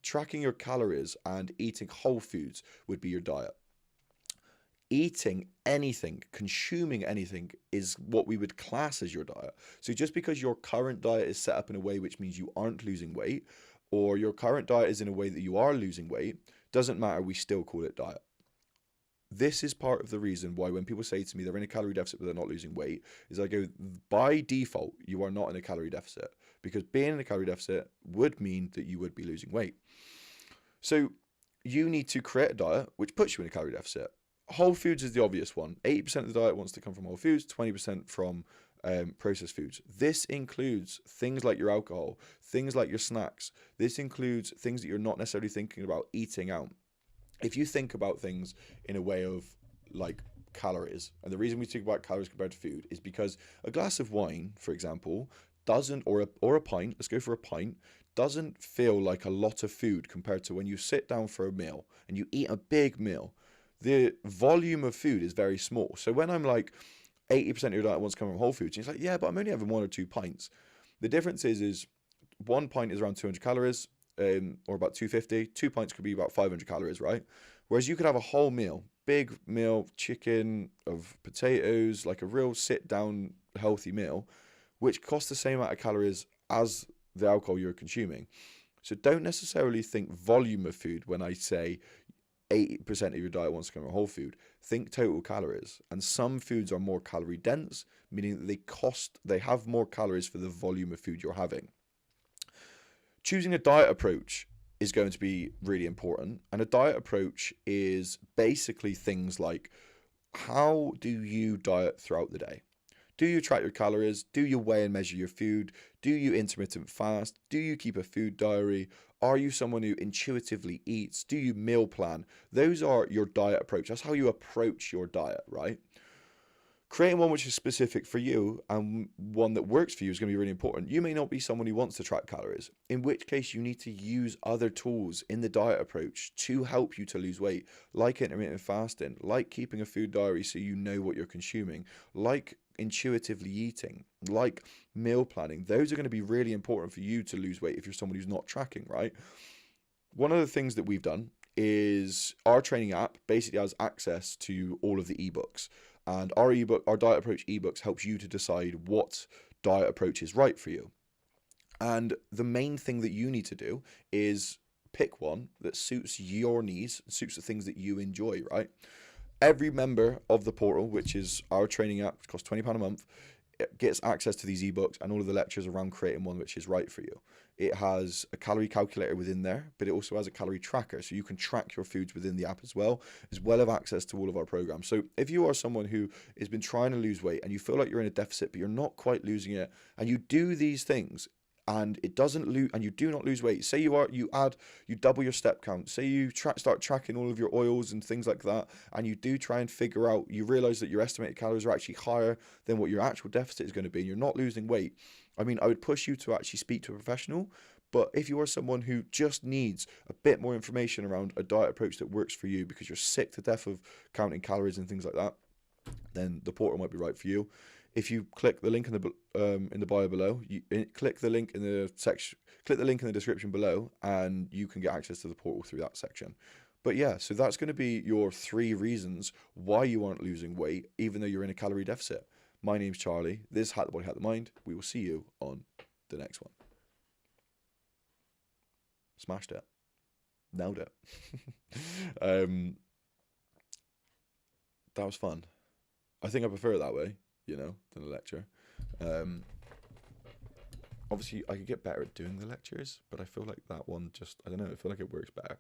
tracking your calories and eating whole foods would be your diet. Eating anything, consuming anything is what we would class as your diet. So just because your current diet is set up in a way which means you aren't losing weight, or your current diet is in a way that you are losing weight, doesn't matter, we still call it diet. This is part of the reason why when people say to me they're in a calorie deficit but they're not losing weight, is I go, by default, you are not in a calorie deficit, because being in a calorie deficit would mean that you would be losing weight. So you need to create a diet which puts you in a calorie deficit. Whole foods is the obvious one. 80% of the diet wants to come from whole foods, 20% from processed foods. This includes things like your alcohol, things like your snacks. This includes things that you're not necessarily thinking about eating out. If you think about things in a way of like calories, and the reason we think about calories compared to food is because a glass of wine, for example, doesn't, or a pint, let's go for a pint, doesn't feel like a lot of food compared to when you sit down for a meal and you eat a big meal. The volume of food is very small. So when I'm like 80% of your diet wants to come from whole foods, and it's like, yeah, but I'm only having 1 or 2 pints. The difference is 1 pint is around 200 calories, or about 250. 2 pints could be about 500 calories, right? Whereas you could have a whole meal, big meal, chicken, of potatoes, like a real sit down healthy meal, which costs the same amount of calories as the alcohol you're consuming. So don't necessarily think volume of food when I say 80% of your diet wants to come from whole food. Think total calories. And some foods are more calorie dense, meaning that they have more calories for the volume of food you're having. Choosing a diet approach is going to be really important. And a diet approach is basically things like, how do you diet throughout the day? Do you track your calories? Do you weigh and measure your food? Do you intermittent fast? Do you keep a food diary? Are you someone who intuitively eats? Do you meal plan? Those are your diet approach. That's how you approach your diet, right? Creating one which is specific for you and one that works for you is going to be really important. You may not be someone who wants to track calories, in which case you need to use other tools in the diet approach to help you to lose weight, like intermittent fasting, like keeping a food diary so you know what you're consuming, like intuitively eating, like meal planning. Those are going to be really important for you to lose weight if you're someone who's not tracking, right? One of the things that we've done is our training app basically has access to all of the ebooks. And our Diet Approach ebooks helps you to decide what diet approach is right for you. And the main thing that you need to do is pick one that suits your needs, suits the things that you enjoy, right? Every member of the portal, which is our training app, which costs £20 a month, it gets access to these ebooks and all of the lectures around creating one which is right for you. It has a calorie calculator within there, but it also has a calorie tracker, so you can track your foods within the app as well as access to all of our programs. So if you are someone who has been trying to lose weight and you feel like you're in a deficit, but you're not quite losing it, and you do these things and it doesn't lose, and you do not lose weight. Say you double your step count. Say you start tracking all of your oils and things like that, and you do try and figure out. You realize that your estimated calories are actually higher than what your actual deficit is going to be, and you're not losing weight. I mean, I would push you to actually speak to a professional. But if you are someone who just needs a bit more information around a diet approach that works for you because you're sick to death of counting calories and things like that, then the portal might be right for you. If you click the link in the bio below, click the link in the section, click the link in the description below, and you can get access to the portal through that section. But yeah, so that's going to be your 3 reasons why you aren't losing weight, even though you're in a calorie deficit. My name's Charlie. This is Hack the Body, Hack the Mind. We will see you on the next one. Smashed it. Nailed it. That was fun. I think I prefer it that way, than a lecture. Obviously, I could get better at doing the lectures, but I feel like that one I don't know, I feel like it works better.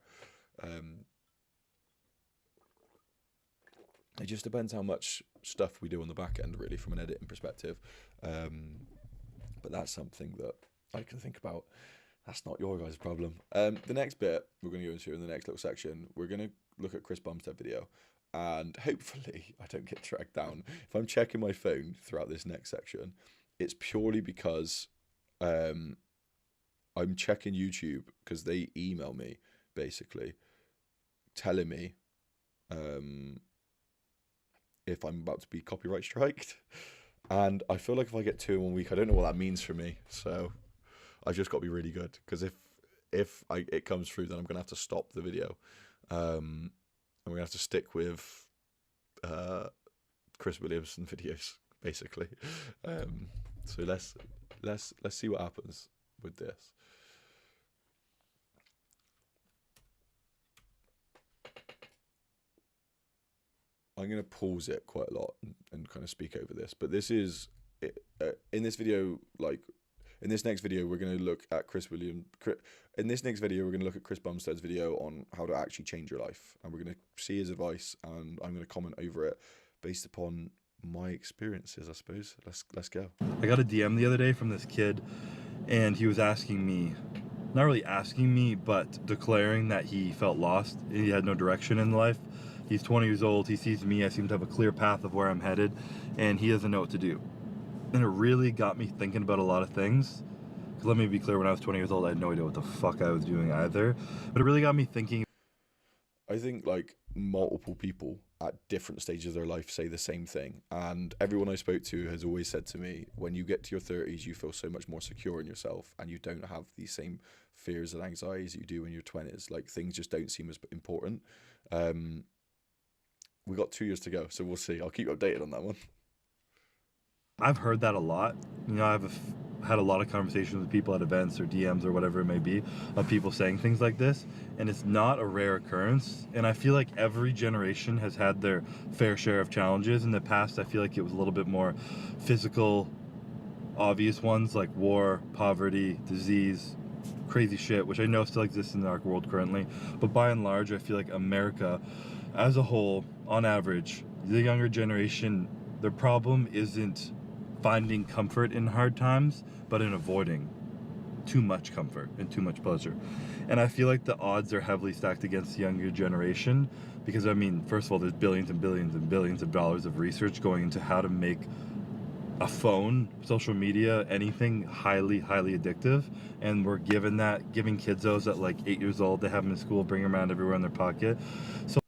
It just depends how much stuff we do on the back end, really, from an editing perspective. But that's something that I can think about. That's not your guys' problem. The next bit we're going to go into in the next little section, we're going to look at Chris Bumstead video. And hopefully I don't get tracked down. If I'm checking my phone throughout this next section, it's purely because I'm checking YouTube because they email me, basically, telling me if I'm about to be copyright striked. And I feel like if I get 2 in 1 week, I don't know what that means for me. So I've just got to be really good, because if it comes through, then I'm going to have to stop the video. And we're going to have to stick with Chris Williamson videos, basically. So let's see what happens with this. I'm going to pause it quite a lot and kind of speak over this. But this is, in this video, in this next video, we're going to look at in this next video, we're going to look at Chris Bumstead's video on how to actually change your life. And we're going to see his advice, and I'm going to comment over it based upon my experiences, I suppose. Let's go. I got a DM the other day from this kid, and he was asking me, not really asking me, but declaring that he felt lost. He had no direction in life. He's 20 years old. He sees me. I seem to have a clear path of where I'm headed, and he doesn't know what to do. And it really got me thinking about a lot of things. Because let me be clear, when I was 20 years old, I had no idea what the fuck I was doing either. But it really got me thinking. I think like multiple people at different stages of their life say the same thing. And everyone I spoke to has always said to me, when you get to your 30s, you feel so much more secure in yourself and you don't have these same fears and anxieties that you do in your 20s. Like things just don't seem as important. Um, we got 2 years to go, so we'll see. I'll keep you updated on that one. I've heard that a lot. I've had a lot of conversations with people at events or DMs or whatever it may be of people saying things like this, and it's not a rare occurrence. And I feel like every generation has had their fair share of challenges. In the past, I feel like it was a little bit more physical, obvious ones like war, poverty, disease, crazy shit, which I know still exists in our world currently. But by and large, I feel like America as a whole, on average, the younger generation, their problem isn't finding comfort in hard times, but in avoiding too much comfort and too much pleasure. And I feel like the odds are heavily stacked against the younger generation because, I mean, first of all, there's billions and billions and billions of dollars of research going into how to make a phone, social media, anything highly, highly addictive. And we're giving kids those at like 8 years old. They have them in school, bring them around everywhere in their pocket. So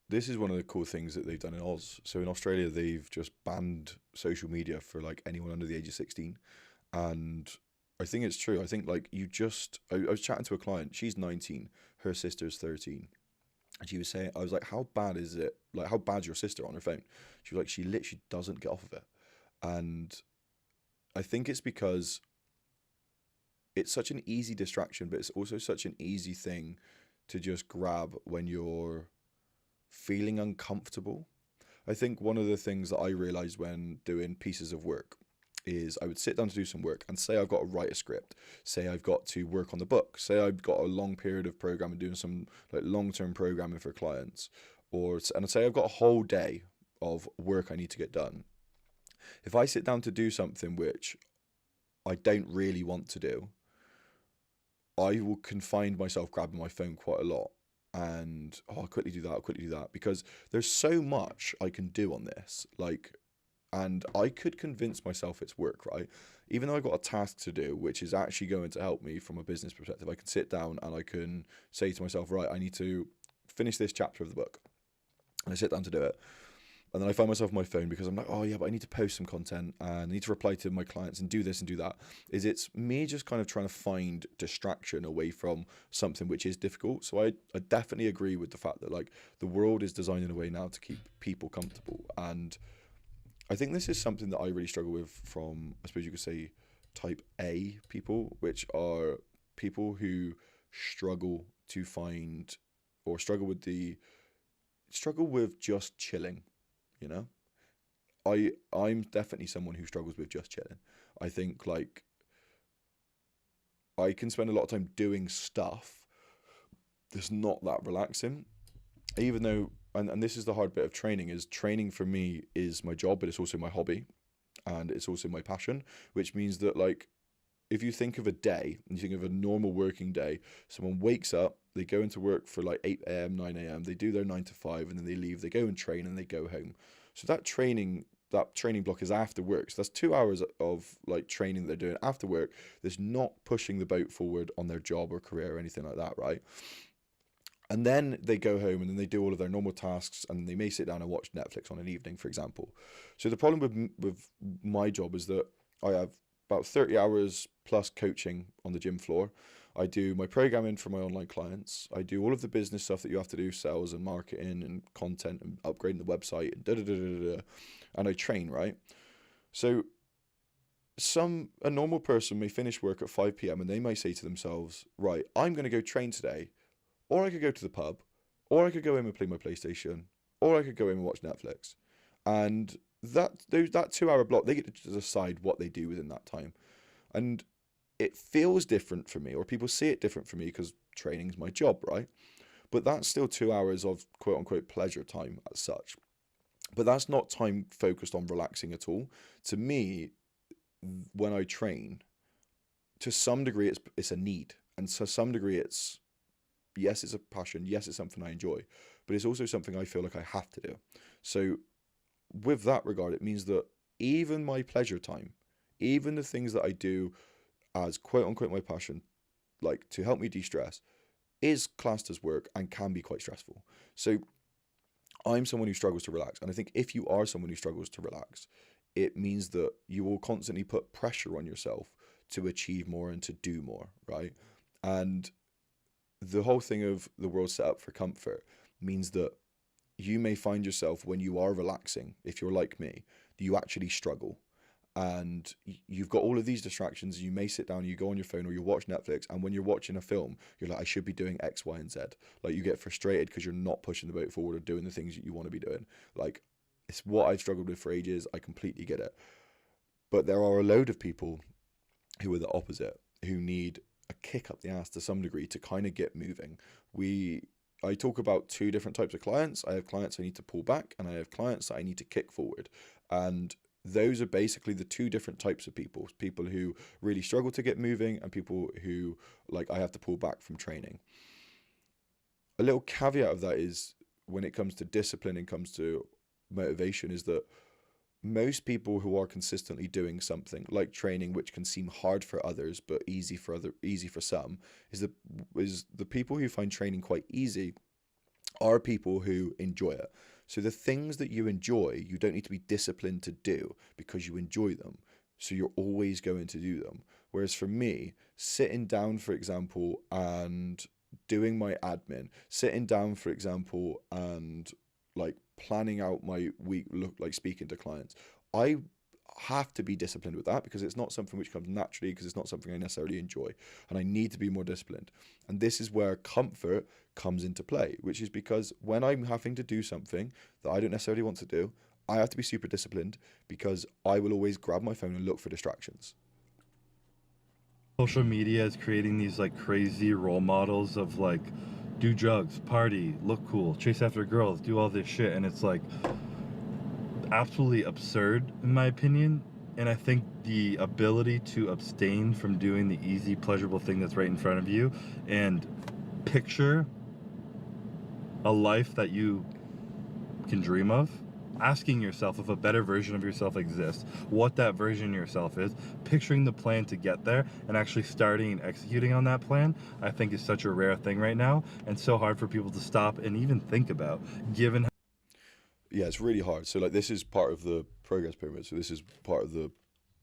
This is one of the cool things that they've done in Oz. So in Australia, they've just banned social media for like anyone under the age of 16. And I think it's true. I think like I was chatting to a client, she's 19, her sister's 13. And she was saying, I was like, how bad is it? Like, how bad's your sister on her phone? She was like, she literally doesn't get off of it. And I think it's because it's such an easy distraction, but it's also such an easy thing to just grab when you're feeling uncomfortable. I think one of the things that I realized when doing pieces of work is I would sit down to do some work and say I've got to write a script, say I've got to work on the book, say I've got a long period of programming, doing some like long-term programming for clients, and say I've got a whole day of work I need to get done. If I sit down to do something which I don't really want to do, I will confine myself grabbing my phone quite a lot and I'll quickly do that, I'll quickly do that because there's so much I can do on this. Like, and I could convince myself it's work, right? Even though I've got a task to do, which is actually going to help me from a business perspective, I can sit down and I can say to myself, right, I need to finish this chapter of the book. And I sit down to do it. And then I find myself on my phone because I'm like, oh yeah, but I need to post some content and I need to reply to my clients and do this and do that. It's me just kind of trying to find distraction away from something which is difficult. So I definitely agree with the fact that like the world is designed in a way now to keep people comfortable. And I think this is something that I really struggle with from, I suppose you could say, type A people, which are people who struggle to find or struggle with just chilling, you know? I'm definitely someone who struggles with just chilling. I think like I can spend a lot of time doing stuff that's not that relaxing, even though and this is the hard bit of training is training for me is my job, but it's also my hobby and it's also my passion, which means that like if you think of a day and you think of a normal working day, someone wakes up, they go into work for like 8 a.m., 9 a.m., they do their 9 to 5 and then they leave, they go and train and they go home. So that training block is after work. So that's 2 hours of like training that they're doing after work. That's not pushing the boat forward on their job or career or anything like that, right? And then they go home and then they do all of their normal tasks and they may sit down and watch Netflix on an evening, for example. So the problem with my job is that I have about 30 hours plus coaching on the gym floor. I do my programming for my online clients. I do all of the business stuff that you have to do, sales and marketing and content and upgrading the website and da da da da da. And I train, right? So a normal person may finish work at 5 p.m. and they may say to themselves, right, I'm going to go train today, or I could go to the pub, or I could go in and play my PlayStation, or I could go in and watch Netflix. And that 2 hour block, they get to decide what they do within that time. And it feels different for me, or people see it different for me because training's my job, right? But that's still 2 hours of quote unquote pleasure time as such. But that's not time focused on relaxing at all. To me, when I train, to some degree, it's a need, and to some degree, it's yes, it's a passion. Yes, it's something I enjoy, but it's also something I feel like I have to do. So, with that regard, it means that even my pleasure time, even the things that I do as quote unquote my passion, like to help me de stress, is classed as work and can be quite stressful. So, I'm someone who struggles to relax. And I think if you are someone who struggles to relax, it means that you will constantly put pressure on yourself to achieve more and to do more, right? And the whole thing of the world set up for comfort means that you may find yourself when you are relaxing, if you're like me, you actually struggle. And you've got all of these distractions. You may sit down, you go on your phone or you watch Netflix. And when you're watching a film, you're like, I should be doing X, Y, and Z. Like you get frustrated because you're not pushing the boat forward or doing the things that you want to be doing. Like it's what I've struggled with for ages. I completely get it. But there are a load of people who are the opposite, who need a kick up the ass to some degree to kind of get moving. I talk about two different types of clients. I have clients I need to pull back, and I have clients that I need to kick forward. And those are basically the two different types of people. People who really struggle to get moving, and people who like I have to pull back from training. A little caveat of that is when it comes to discipline and comes to motivation is that most people who are consistently doing something like training, which can seem hard for others but easy for some, is the people who find training quite easy are people who enjoy it. So the things that you enjoy, you don't need to be disciplined to do because you enjoy them. So you're always going to do them. Whereas for me, sitting down, for example, and doing my admin, sitting down, for example, and like planning out my week, look like speaking to clients, I have to be disciplined with that because it's not something which comes naturally, because it's not something I necessarily enjoy, and I need to be more disciplined. And this is where comfort comes into play, which is because when I'm having to do something that I don't necessarily want to do, I have to be super disciplined because I will always grab my phone and look for distractions. Social media is creating these like crazy role models of like do drugs, party, look cool, chase after girls, do all this shit, and it's like absolutely absurd in my opinion. And I think the ability to abstain from doing the easy pleasurable thing that's right in front of you and picture a life that you can dream of, asking yourself if a better version of yourself exists, what that version of yourself is, picturing the plan to get there, and actually starting and executing on that plan, I think is such a rare thing right now and so hard for people to stop and even think about, given Yeah, it's really hard. So like this is part of the progress pyramid. So this is part of the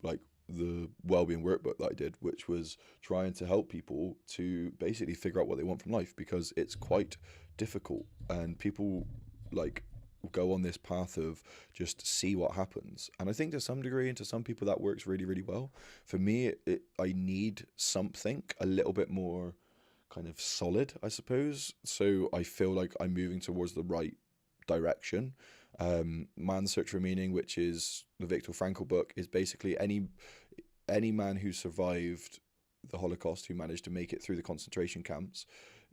like the well-being workbook that I did, which was trying to help people to basically figure out what they want from life because it's quite difficult, and people like go on this path of just see what happens. And I think to some degree and to some people that works really, really well. For me, I need something a little bit more kind of solid, I suppose. So I feel like I'm moving towards the right direction. Man's Search for Meaning, which is the Viktor Frankl book, is basically any man who survived the Holocaust, who managed to make it through the concentration camps.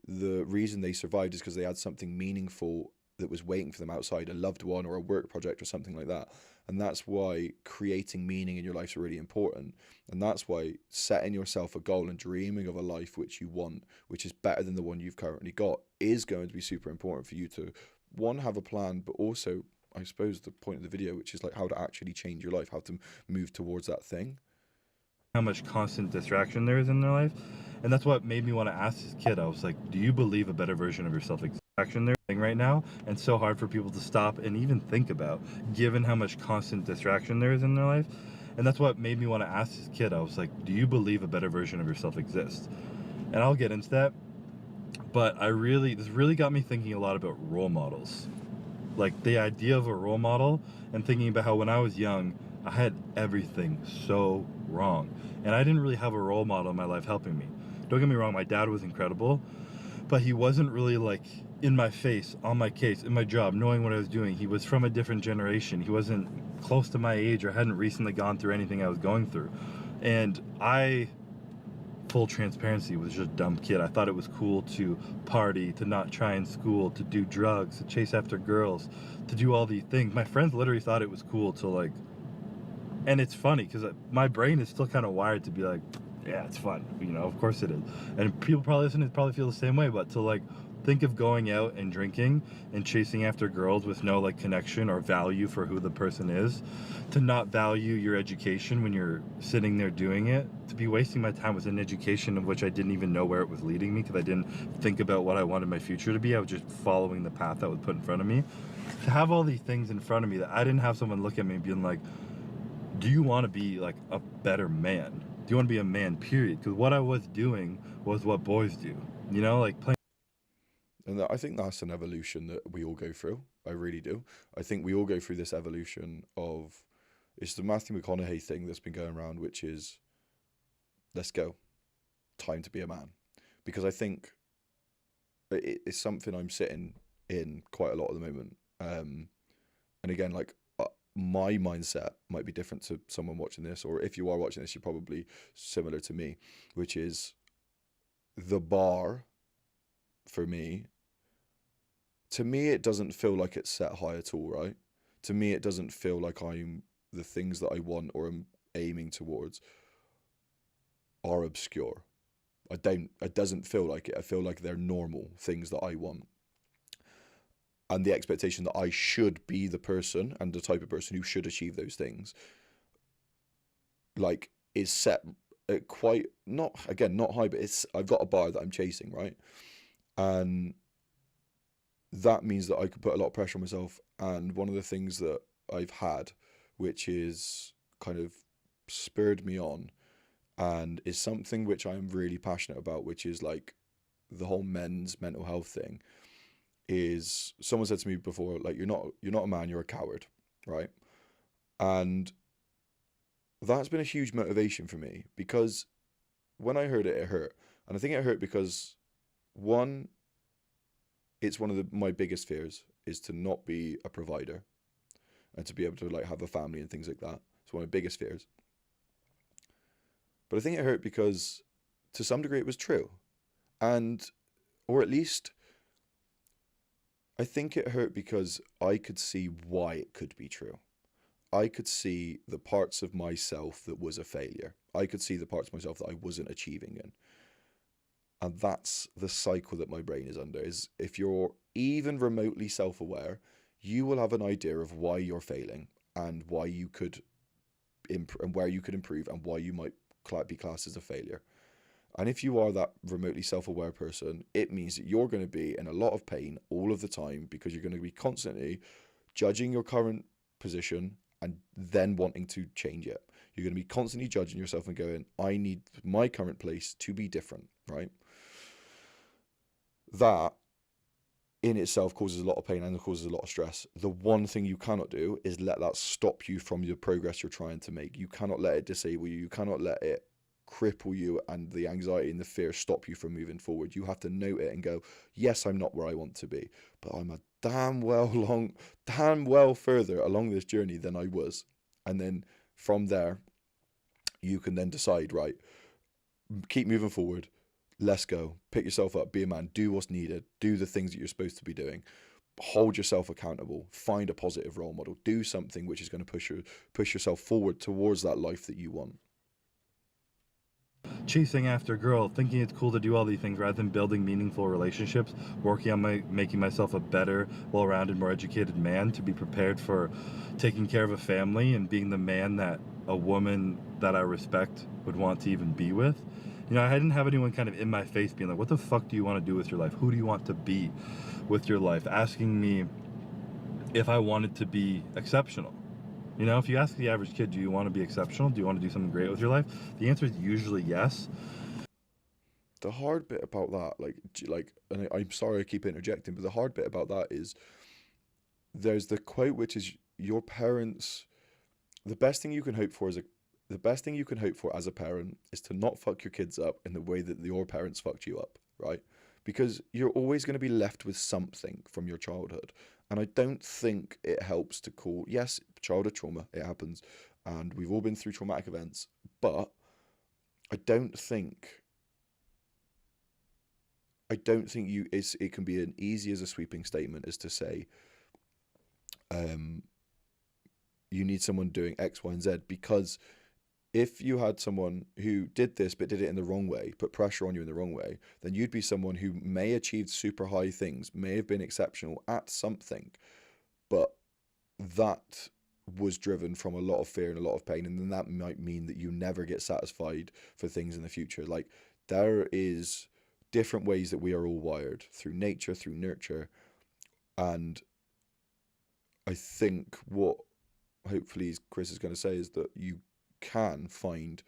The reason they survived is because they had something meaningful that was waiting for them outside, a loved one or a work project or something like that. And that's why creating meaning in your life is really important. And that's why setting yourself a goal and dreaming of a life which you want, which is better than the one you've currently got, is going to be super important for you to, one, have a plan, but also, I suppose, the point of the video, which is like how to actually change your life, how to move towards that thing. how much constant distraction there is in their life. And that's what made me want to ask this kid. I was like, do you believe a better version of yourself exists there right now? And so hard for people to stop and even think about, given how much constant distraction there is in their life. And that's what made me want to ask this kid. I was like, do you believe a better version of yourself exists? And I'll get into that. But this really got me thinking a lot about role models. Like the idea of a role model, and thinking about how when I was young, I had everything so wrong. And I didn't really have a role model in my life helping me. Don't get me wrong, my dad was incredible, but he wasn't really like in my face, on my case, in my job, knowing what I was doing. He was from a different generation. He wasn't close to my age or hadn't recently gone through anything I was going through. And I full transparency, was just a dumb kid. I thought it was cool to party, to not try in school, to do drugs, to chase after girls, to do all these things. My friends literally thought it was cool to like, and it's funny because my brain is still kind of wired to be like, yeah, it's fun, of course it is. And people probably listening probably feel the same way, but to like think of going out and drinking and chasing after girls with no like connection or value for who the person is, to not value your education when you're sitting there doing it, to be wasting my time with an education of which I didn't even know where it was leading me because I didn't think about what I wanted my future to be. I was just following the path that was put in front of me. To have all these things in front of me that I didn't have someone look at me and being like, do you want to be like a better man? Do you want to be a man, period? Because what I was doing was what boys do, like playing. And I think that's an evolution that we all go through. I really do. I think we all go through this evolution of, it's the Matthew McConaughey thing that's been going around, which is, let's go, time to be a man. Because I think it's something I'm sitting in quite a lot at the moment. And again, like my mindset might be different to someone watching this, or if you are watching this, you're probably similar to me, which is the bar for me. To me, it doesn't feel like it's set high at all, right? To me, it doesn't feel like the things that I want or am aiming towards are obscure. It doesn't feel like it. I feel like they're normal things that I want. And the expectation that I should be the person and the type of person who should achieve those things, like, is set at quite, not high, but I've got a bar that I'm chasing, right? And that means that I could put a lot of pressure on myself. And one of the things that I've had, which is kind of spurred me on, and is something which I'm really passionate about, which is like the whole men's mental health thing, is someone said to me before, like, you're not a man, you're a coward, right? And that's been a huge motivation for me, because when I heard it, it hurt. And I think it hurt because, one, it's one of my biggest fears is to not be a provider and to be able to like have a family and things like that. It's one of my biggest fears. But I think it hurt because to some degree it was true. And, or at least I think it hurt because I could see why it could be true. I could see the parts of myself that was a failure. I could see the parts of myself that I wasn't achieving in. And that's the cycle that my brain is under, is if you're even remotely self-aware, you will have an idea of why you're failing and why you could and where you could improve and why you might be classed as a failure. And if you are that remotely self-aware person, it means that you're going to be in a lot of pain all of the time, because you're going to be constantly judging your current position and then wanting to change it. You're going to be constantly judging yourself and going, I need my current place to be different, right? That in itself causes a lot of pain and causes a lot of stress. The one thing you cannot do is let that stop you from the progress you're trying to make. You cannot let it disable you. You cannot let it cripple you and the anxiety and the fear stop you from moving forward. You have to note it and go, yes, I'm not where I want to be, but I'm a damn well further along this journey than I was. And then from there, you can then decide, right, keep moving forward. Let's go. Pick yourself up. Be a man. Do what's needed. Do the things that you're supposed to be doing. Hold yourself accountable. Find a positive role model. Do something which is going to push yourself forward towards that life that you want. Chasing after a girl, thinking it's cool to do all these things rather than building meaningful relationships, working on making myself a better, well-rounded, more educated man to be prepared for taking care of a family and being the man that a woman that I respect would want to even be with. I didn't have anyone kind of in my face being like, what the fuck do you want to do with your life? Who do you want to be with your life? Asking me if I wanted to be exceptional. If you ask the average kid, do you want to be exceptional? Do you want to do something great with your life? The answer is usually yes. The hard bit about that, and I'm sorry I keep interjecting, but the hard bit about that is there's the quote, which is your parents, the best thing you can hope for as a parent is to not fuck your kids up in the way that your parents fucked you up, right? Because you're always going to be left with something from your childhood. And I don't think it helps to call, yes, childhood trauma, it happens. And we've all been through traumatic events. But I don't think I don't think it can be an easy as a sweeping statement as to say, um, you need someone doing X, Y, and Z, because if you had someone who did this but did it in the wrong way, put pressure on you in the wrong way, then you'd be someone who may achieve super high things, may have been exceptional at something, but that was driven from a lot of fear and a lot of pain, and then that might mean that you never get satisfied for things in the future. Like, there is different ways that we are all wired through nature, through nurture, and I think what hopefully Chris is going to say is that can find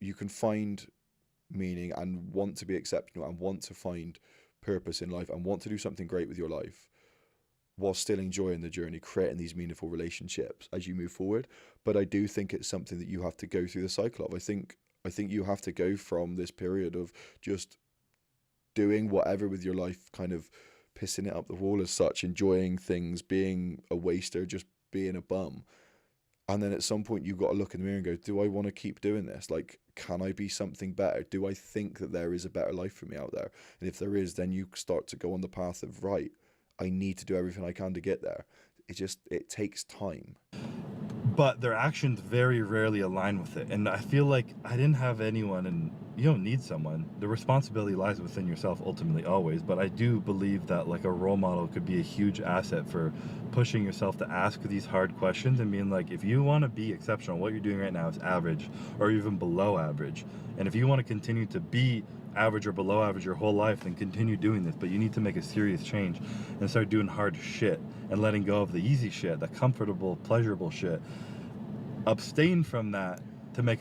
you can find meaning and want to be exceptional and want to find purpose in life and want to do something great with your life while still enjoying the journey, creating these meaningful relationships as you move forward. But I do think it's something that you have to go through the cycle of. I think you have to go from this period of just doing whatever with your life, kind of pissing it up the wall as such, enjoying things, being a waster, just being a bum. And then at some point you've got to look in the mirror and go, do I want to keep doing this? Like, can I be something better? Do I think that there is a better life for me out there? And if there is, then you start to go on the path of, right, I need to do everything I can to get there. It takes time. But their actions very rarely align with it. And I feel like I didn't have anyone, and you don't need someone. The responsibility lies within yourself ultimately, always. But I do believe that like a role model could be a huge asset for pushing yourself to ask these hard questions and being like, if you want to be exceptional, what you're doing right now is average or even below average. And if you want to continue to be average or below average your whole life, then continue doing this. But you need to make a serious change and start doing hard shit and letting go of the easy shit, the comfortable, pleasurable shit. Abstain from that to make.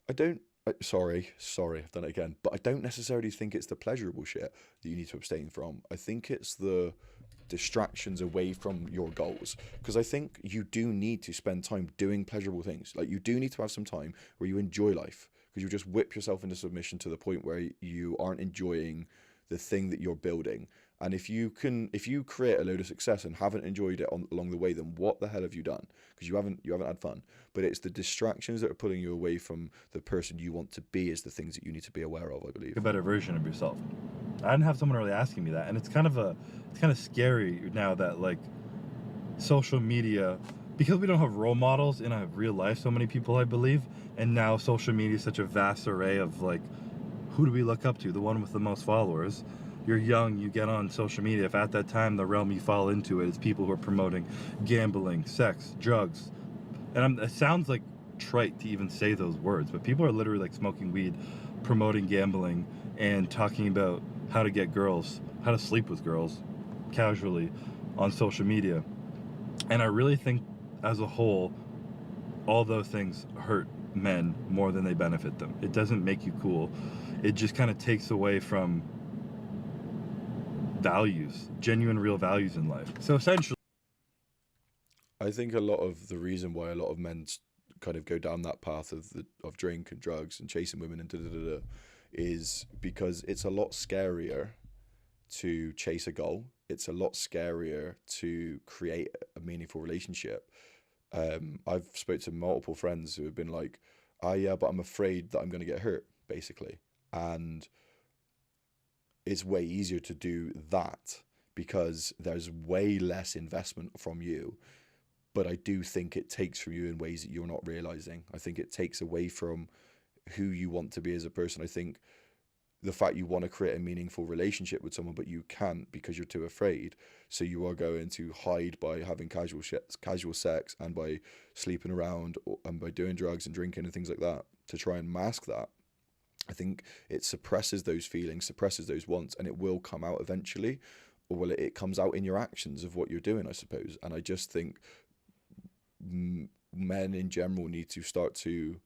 I don't. Sorry, I've done it again. But I don't necessarily think it's the pleasurable shit that you need to abstain from. I think it's the distractions away from your goals. Because I think you do need to spend time doing pleasurable things. Like, you do need to have some time where you enjoy life. Because you just whip yourself into submission to the point where you aren't enjoying the thing that you're building. And if you create a load of success and haven't enjoyed it along the way, then what the hell have you done? Because you haven't had fun. But it's the distractions that are pulling you away from the person you want to be is the things that you need to be aware of, I believe. A better version of yourself. I didn't have someone really asking me that, and it's kind of scary now that like social media, because we don't have role models in a real life, so many people I believe, and now social media is such a vast array of like, who do we look up to? The one with the most followers. You're young, you get on social media. If at that time the realm you fall into it is people who are promoting gambling, sex, drugs, and it sounds like trite to even say those words, but people are literally like smoking weed, promoting gambling, and talking about how to get girls, how to sleep with girls casually on social media. And I really think as a whole, all those things hurt men more than they benefit them. It doesn't make you cool. It just kind of takes away from values, genuine, real values in life. So essentially, I think a lot of the reason why a lot of men kind of go down that path of drink and drugs and chasing women and is because it's a lot scarier to chase a goal. It's a lot scarier to create a meaningful relationship. I've spoke to multiple friends who have been like, yeah, but I'm afraid that I'm going to get hurt, basically. And it's way easier to do that because there's way less investment from you. But I do think it takes from you in ways that you're not realizing. I think it takes away from who you want to be as a person. I think the fact you want to create a meaningful relationship with someone, but you can't because you're too afraid. So you are going to hide by having casual sex and by sleeping around and by doing drugs and drinking and things like that to try and mask that. I think it suppresses those feelings, suppresses those wants, and it will come out eventually. Or well, it comes out in your actions of what you're doing, I suppose. And I just think men in general need to start to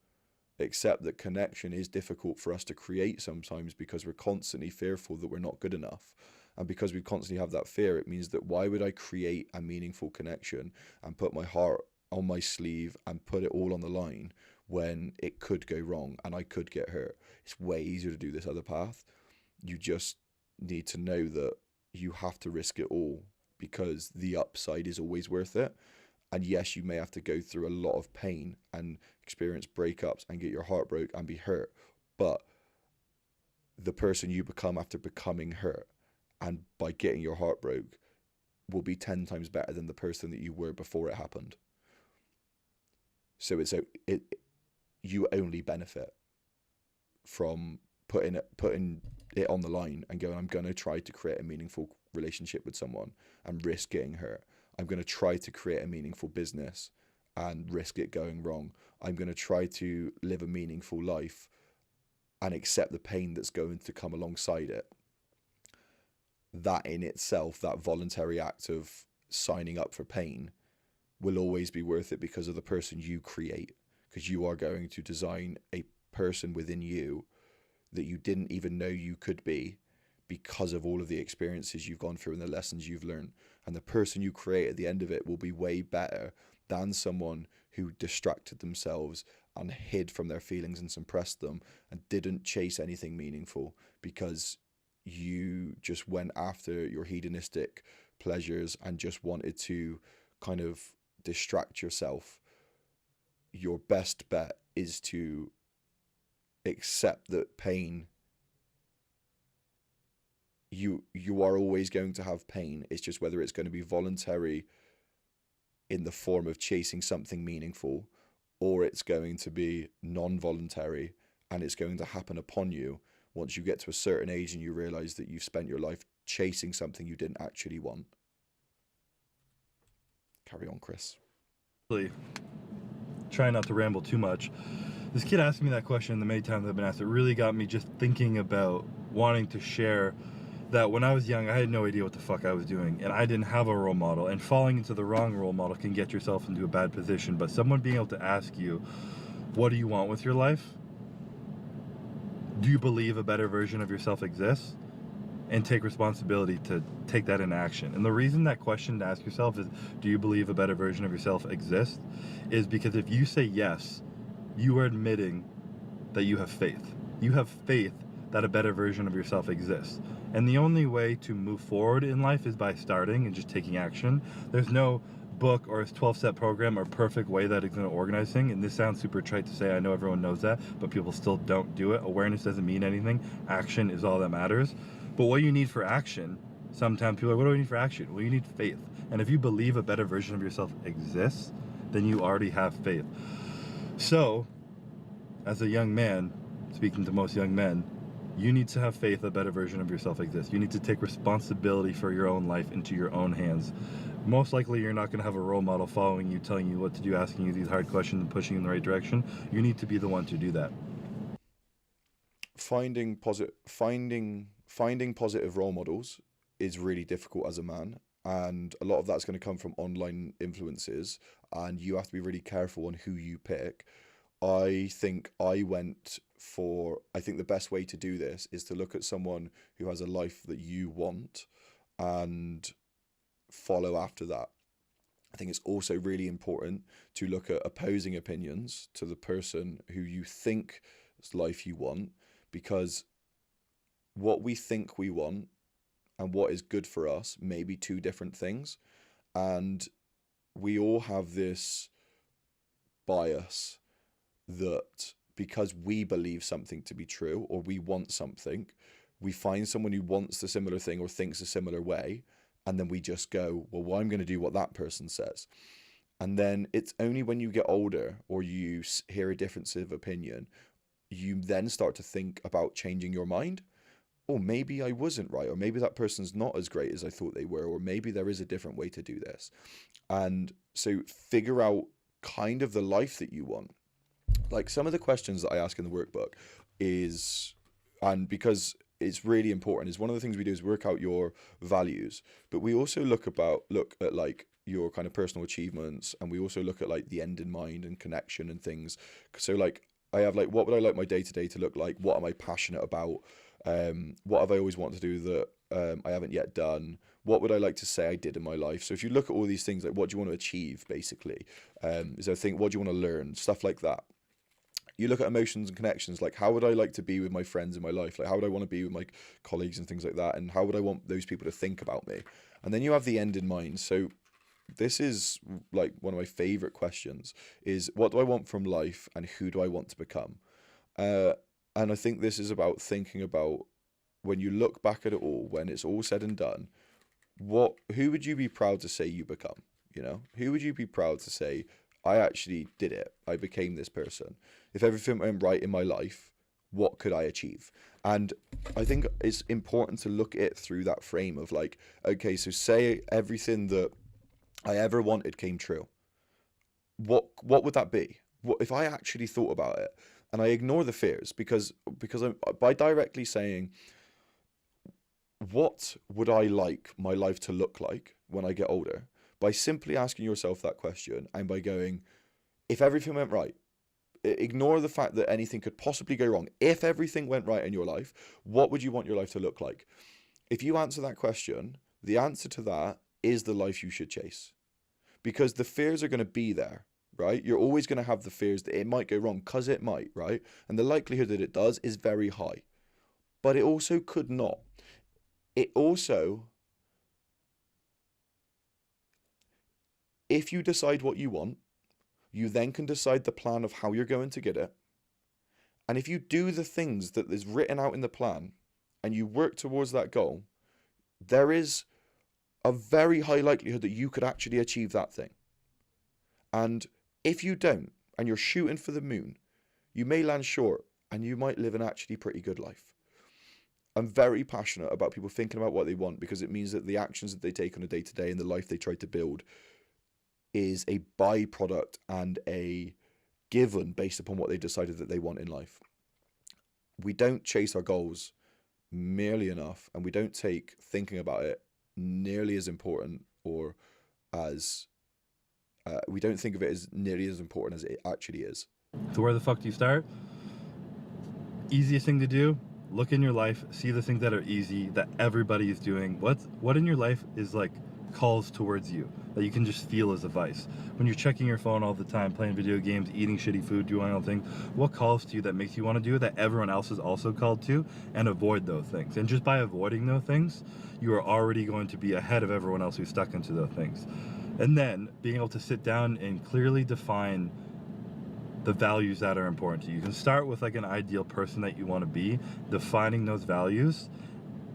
accept that connection is difficult for us to create sometimes because we're constantly fearful that we're not good enough. And because we constantly have that fear, it means that why would I create a meaningful connection and put my heart on my sleeve and put it all on the line when it could go wrong and I could get hurt? It's way easier to do this other path. You just need to know that you have to risk it all because the upside is always worth it. And yes, you may have to go through a lot of pain and experience breakups and get your heart broke and be hurt. But the person you become after becoming hurt and by getting your heart broke will be 10 times better than the person that you were before it happened. So you only benefit from putting it on the line and going, I'm going to try to create a meaningful relationship with someone and risk getting hurt. I'm going to try to create a meaningful business and risk it going wrong. I'm going to try to live a meaningful life and accept the pain that's going to come alongside it. That in itself, that voluntary act of signing up for pain, will always be worth it because of the person you create. Because you are going to design a person within you that you didn't even know you could be, because of all of the experiences you've gone through and the lessons you've learned. And the person you create at the end of it will be way better than someone who distracted themselves and hid from their feelings and suppressed them and didn't chase anything meaningful because you just went after your hedonistic pleasures and just wanted to kind of distract yourself. Your best bet is to accept that pain, you are always going to have pain. It's just whether it's going to be voluntary in the form of chasing something meaningful, or it's going to be non-voluntary and it's going to happen upon you once you get to a certain age and you realize that you've spent your life chasing something you didn't actually want. Carry on, Chris. Really try not to ramble too much. This kid asked me that question the many times I've been asked. It really got me just thinking about wanting to share that when I was young, I had no idea what the fuck I was doing, and I didn't have a role model, and falling into the wrong role model can get yourself into a bad position. But someone being able to ask you, what do you want with your life? Do you believe a better version of yourself exists? And take responsibility to take that into action. And the reason that question to ask yourself is, do you believe a better version of yourself exists? Is because if you say yes, you are admitting that you have faith. You have faith that a better version of yourself exists. And the only way to move forward in life is by starting and just taking action. There's no book or a 12-step program or perfect way that is going to organize things. And this sounds super trite to say, I know everyone knows that, but people still don't do it. Awareness doesn't mean anything. Action is all that matters. But what you need for action, sometimes people are like, what do I need for action? Well, you need faith. And if you believe a better version of yourself exists, then you already have faith. So, as a young man, speaking to most young men, you need to have faith a better version of yourself exists. You need to take responsibility for your own life into your own hands. Most likely you're not going to have a role model following you, telling you what to do, asking you these hard questions and pushing you in the right direction. You need to be the one to do that. Finding positive role models is really difficult as a man, and a lot of that's going to come from online influences, and you have to be really careful on who you pick. I think the best way to do this is to look at someone who has a life that you want and follow after that. I think it's also really important to look at opposing opinions to the person who you think life you want, because what we think we want and what is good for us may be two different things. And we all have this bias that because we believe something to be true or we want something, we find someone who wants the similar thing or thinks a similar way, and then we just go, well, I'm going to do what that person says. And then it's only when you get older or you hear a difference of opinion, you then start to think about changing your mind. Oh, maybe I wasn't right, or maybe that person's not as great as I thought they were, or maybe there is a different way to do this. And so figure out kind of the life that you want. Like some of the questions that I ask in the workbook is, and because it's really important, is one of the things we do is work out your values, but we also look at like your kind of personal achievements, and we also look at like the end in mind and connection and things. So like I have like, what would I like my day-to-day to look like? What am I passionate about? What have I always wanted to do that I haven't yet done? What would I like to say I did in my life? So if you look at all these things, like what do you want to achieve, basically? Is there a thing, what do you want to learn? Stuff like that. You look at emotions and connections, like how would I like to be with my friends in my life? Like how would I want to be with my colleagues and things like that? And how would I want those people to think about me? And then you have the end in mind. So this is like one of my favorite questions is, what do I want from life and who do I want to become? And I think this is about thinking about when you look back at it all, when it's all said and done, who would you be proud to say you become? You know, who would you be proud to say, I actually did it. I became this person. If everything went right in my life, what could I achieve? And I think it's important to look at it through that frame of like, okay, so say everything that I ever wanted came true. What would that be? What if I actually thought about it and I ignore the fears because I'm by directly saying what would I like my life to look like when I get older? By simply asking yourself that question and by going, if everything went right, ignore the fact that anything could possibly go wrong. If everything went right in your life, what would you want your life to look like? If you answer that question, the answer to that is the life you should chase. Because the fears are going to be there, right? You're always going to have the fears that it might go wrong because it might, right? And the likelihood that it does is very high. But it also could not. It also, if you decide what you want, you then can decide the plan of how you're going to get it. And if you do the things that is written out in the plan and you work towards that goal, there is a very high likelihood that you could actually achieve that thing. And if you don't, and you're shooting for the moon, you may land short and you might live an actually pretty good life. I'm very passionate about people thinking about what they want because it means that the actions that they take on a day to day and the life they try to build is a byproduct and a given based upon what they decided that they want in life. We don't chase our goals merely enough, and we don't take thinking about it nearly as important, or as we don't think of it as nearly as important as it actually is. So where the fuck do you start? Easiest thing to do, look in your life, see the things that are easy, that everybody is doing. What in your life is like calls towards you, that you can just feel as a vice? When you're checking your phone all the time, playing video games, eating shitty food, doing all things, what calls to you that makes you want to do it that everyone else is also called to? And avoid those things. And just by avoiding those things, you are already going to be ahead of everyone else who's stuck into those things. And then being able to sit down and clearly define the values that are important to you. You can start with like an ideal person that you want to be, defining those values.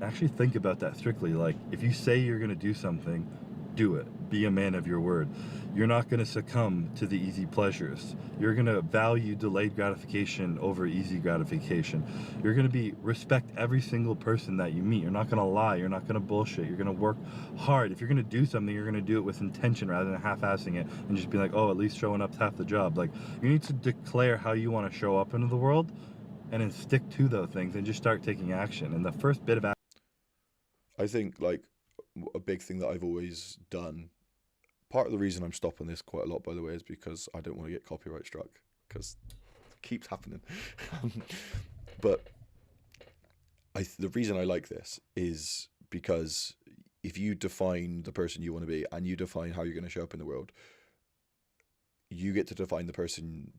Actually think about that strictly. Like, if you say you're going to do something, do it. Be a man of your word. You're not going to succumb to the easy pleasures. You're going to value delayed gratification over easy gratification. You're going to respect every single person that you meet. You're not going to lie. You're not going to bullshit. You're going to work hard. If you're going to do something, you're going to do it with intention rather than half-assing it and just be like, oh, at least showing up's half the job. Like, you need to declare how you want to show up into the world and then stick to those things and just start taking action. And the first bit of action, I think like a big thing that I've always done, part of the reason I'm stopping this quite a lot, by the way, is because I don't want to get copyright struck, because it keeps happening. But the reason I like this is because if you define the person you want to be and you define how you're going to show up in the world, you get to define the person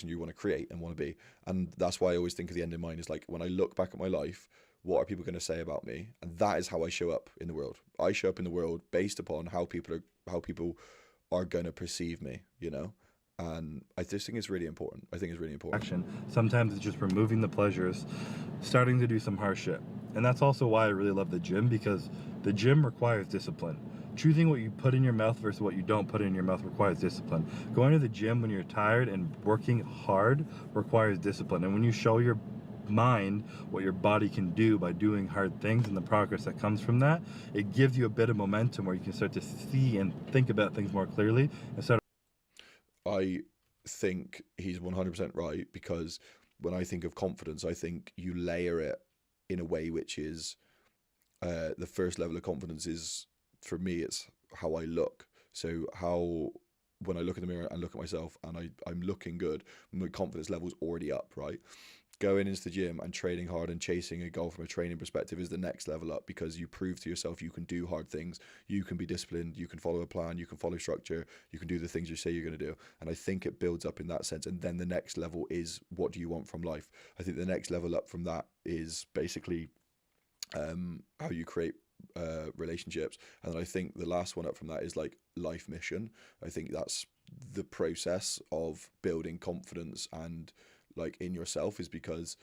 you want to create and want to be. And that's why I always think of the end in mind is like, when I look back at my life, what are people going to say about me? And that is how I show up in the world. I show up in the world based upon how people are going to perceive me, you know? And I just think it's really important. I think it's really important. action. Sometimes it's just removing the pleasures, starting to do some hard shit. And that's also why I really love the gym, because the gym requires discipline. Choosing what you put in your mouth versus what you don't put in your mouth requires discipline. Going to the gym when you're tired and working hard requires discipline. And when you show your mind what your body can do by doing hard things and the progress that comes from that, it gives you a bit of momentum where you can start to see and think about things more clearly and start. I think he's 100% right, because when I think of confidence, I think you layer it in a way which is the first level of confidence is, for me, it's how I look. So how, when I look in the mirror and look at myself and I'm looking good, my confidence level's already up, right? Going into the gym and training hard and chasing a goal from a training perspective is the next level up, because you prove to yourself you can do hard things, you can be disciplined, you can follow a plan, you can follow structure, you can do the things you say you're going to do. And I think it builds up in that sense. And then the next level is, what do you want from life? I think the next level up from that is basically how you create relationships. And then I think the last one up from that is like life mission. I think that's the process of building confidence and like in yourself, is because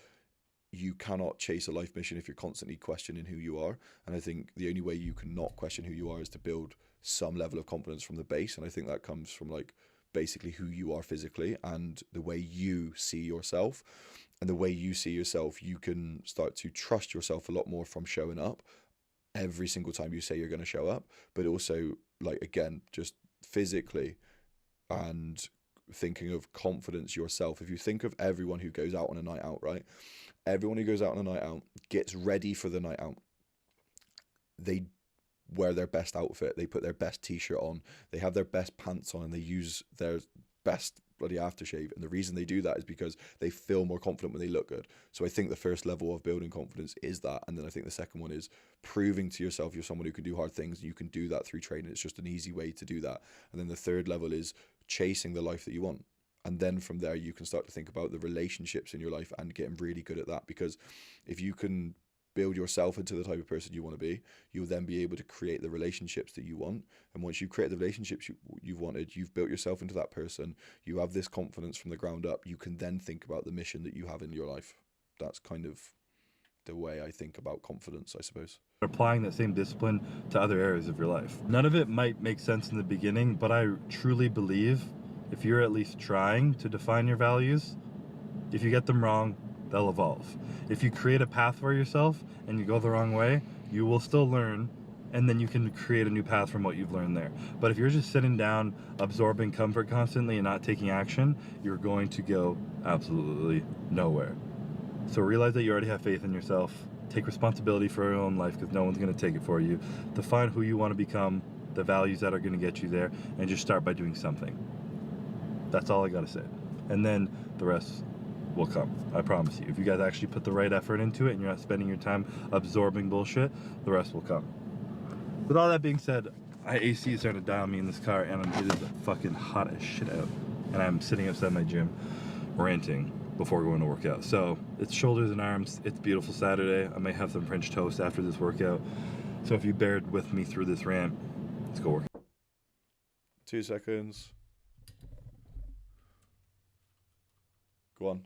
you cannot chase a life mission if you're constantly questioning who you are. And I think the only way you can not question who you are is to build some level of confidence from the base. And I think that comes from like basically who you are physically and the way you see yourself. And the way you see yourself, you can start to trust yourself a lot more from showing up every single time you say you're going to show up, but also like again, just physically and thinking of confidence yourself. If you think of everyone who goes out on a night out, right? Everyone who goes out on a night out gets ready for the night out. They wear their best outfit, they put their best t-shirt on, they have their best pants on, and they use their best bloody aftershave. And the reason they do that is because they feel more confident when they look good. So I think the first level of building confidence is that. And then I think the second one is proving to yourself you're someone who can do hard things. You can do that through training. It's just an easy way to do that. And then the third level is chasing the life that you want. And then from there, you can start to think about the relationships in your life and getting really good at that. Because if you can build yourself into the type of person you want to be, you'll then be able to create the relationships that you want. And once you create the relationships you've wanted, you've built yourself into that person, you have this confidence from the ground up, you can then think about the mission that you have in your life. That's kind of the way I think about confidence, I suppose. Applying that same discipline to other areas of your life. None of it might make sense in the beginning, but I truly believe if you're at least trying to define your values, if you get them wrong, they'll evolve. If you create a path for yourself and you go the wrong way, you will still learn, and then you can create a new path from what you've learned there. But if you're just sitting down, absorbing comfort constantly and not taking action, you're going to go absolutely nowhere. So realize that you already have faith in yourself. Take responsibility for your own life because no one's going to take it for you. Define who you want to become, the values that are going to get you there, and just start by doing something. That's all I got to say. And then the rest will come. I promise you. If you guys actually put the right effort into it and you're not spending your time absorbing bullshit, the rest will come. With all that being said, AC is starting to die on me in this car, and it is fucking hot as shit out. And I'm sitting outside my gym ranting before going to work out. So it's shoulders and arms. It's beautiful Saturday. I may have some French toast after this workout. So if you bared with me through this rant, let's go work. 2 seconds. Go on.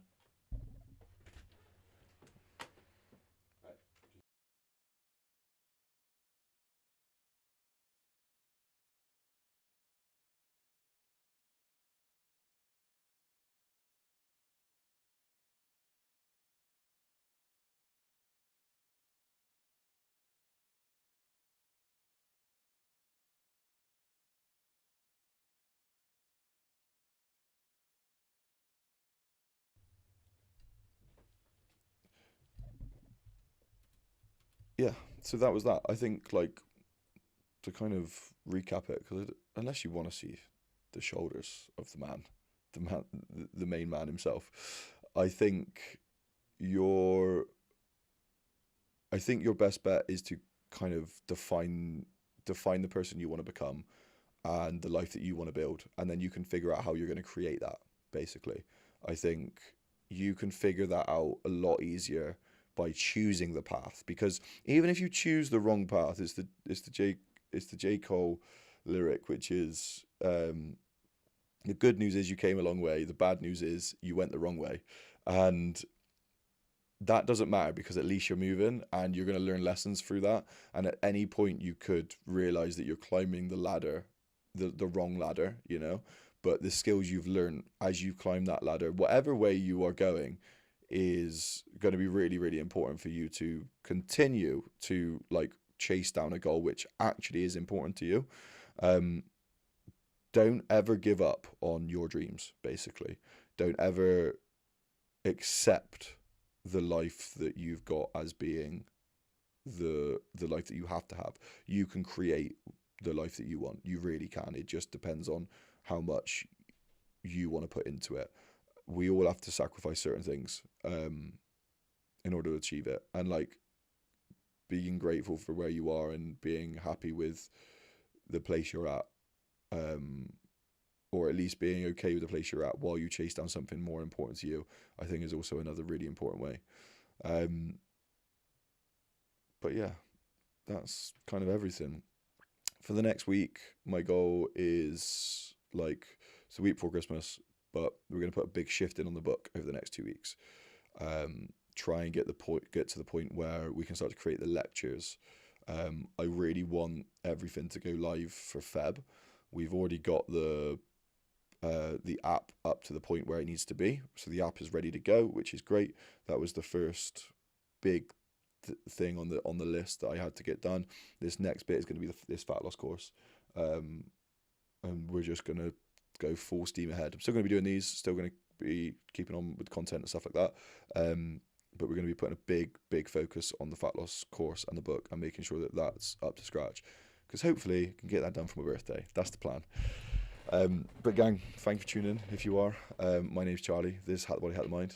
Yeah, so that was that. I think, like, to kind of recap it, because unless you want to see the shoulders of the man, the main man himself, I think your, I think your best bet is to kind of define the person you want to become and the life that you want to build, and then you can figure out how you're going to create that. Basically, I think you can figure that out a lot easier by choosing the path, because even if you choose the wrong path, it's the J Cole lyric, which is the good news is you came a long way, the bad news is you went the wrong way. And that doesn't matter because at least you're moving and you're going to learn lessons through that. And at any point you could realize that you're climbing the ladder, the wrong ladder, you know. But the skills you've learned as you climb that ladder, whatever way you are going, is going to be really, really important for you to continue to like chase down a goal which actually is important to you. Don't ever give up on your dreams, basically. Don't ever accept the life that you've got as being the life that you have to have. You can create the life that you want. You really can. It just depends on how much you want to put into it. We all have to sacrifice certain things in order to achieve it. And like being grateful for where you are and being happy with the place you're at, or at least being okay with the place you're at while you chase down something more important to you, I think is also another really important way. But yeah, that's kind of everything. For the next week, my goal is like, it's the week before Christmas, but we're going to put a big shift in on the book over the next 2 weeks. try and get to the point where we can start to create the lectures. I really want everything to go live for Feb. We've already got the app up to the point where it needs to be, so the app is ready to go, which is great. That was the first big thing on the list that I had to get done. This next bit is going to be this fat loss course, and we're just going to go full steam ahead. I'm still going to be doing these, still going to be keeping on with content and stuff like that, but we're going to be putting a big focus on the fat loss course and the book, and making sure that that's up to scratch, because hopefully I can get that done for my birthday. That's the plan. But gang, thank you for tuning in. If you are, my name's Charlie. This is Hat the Body, Hat the Mind.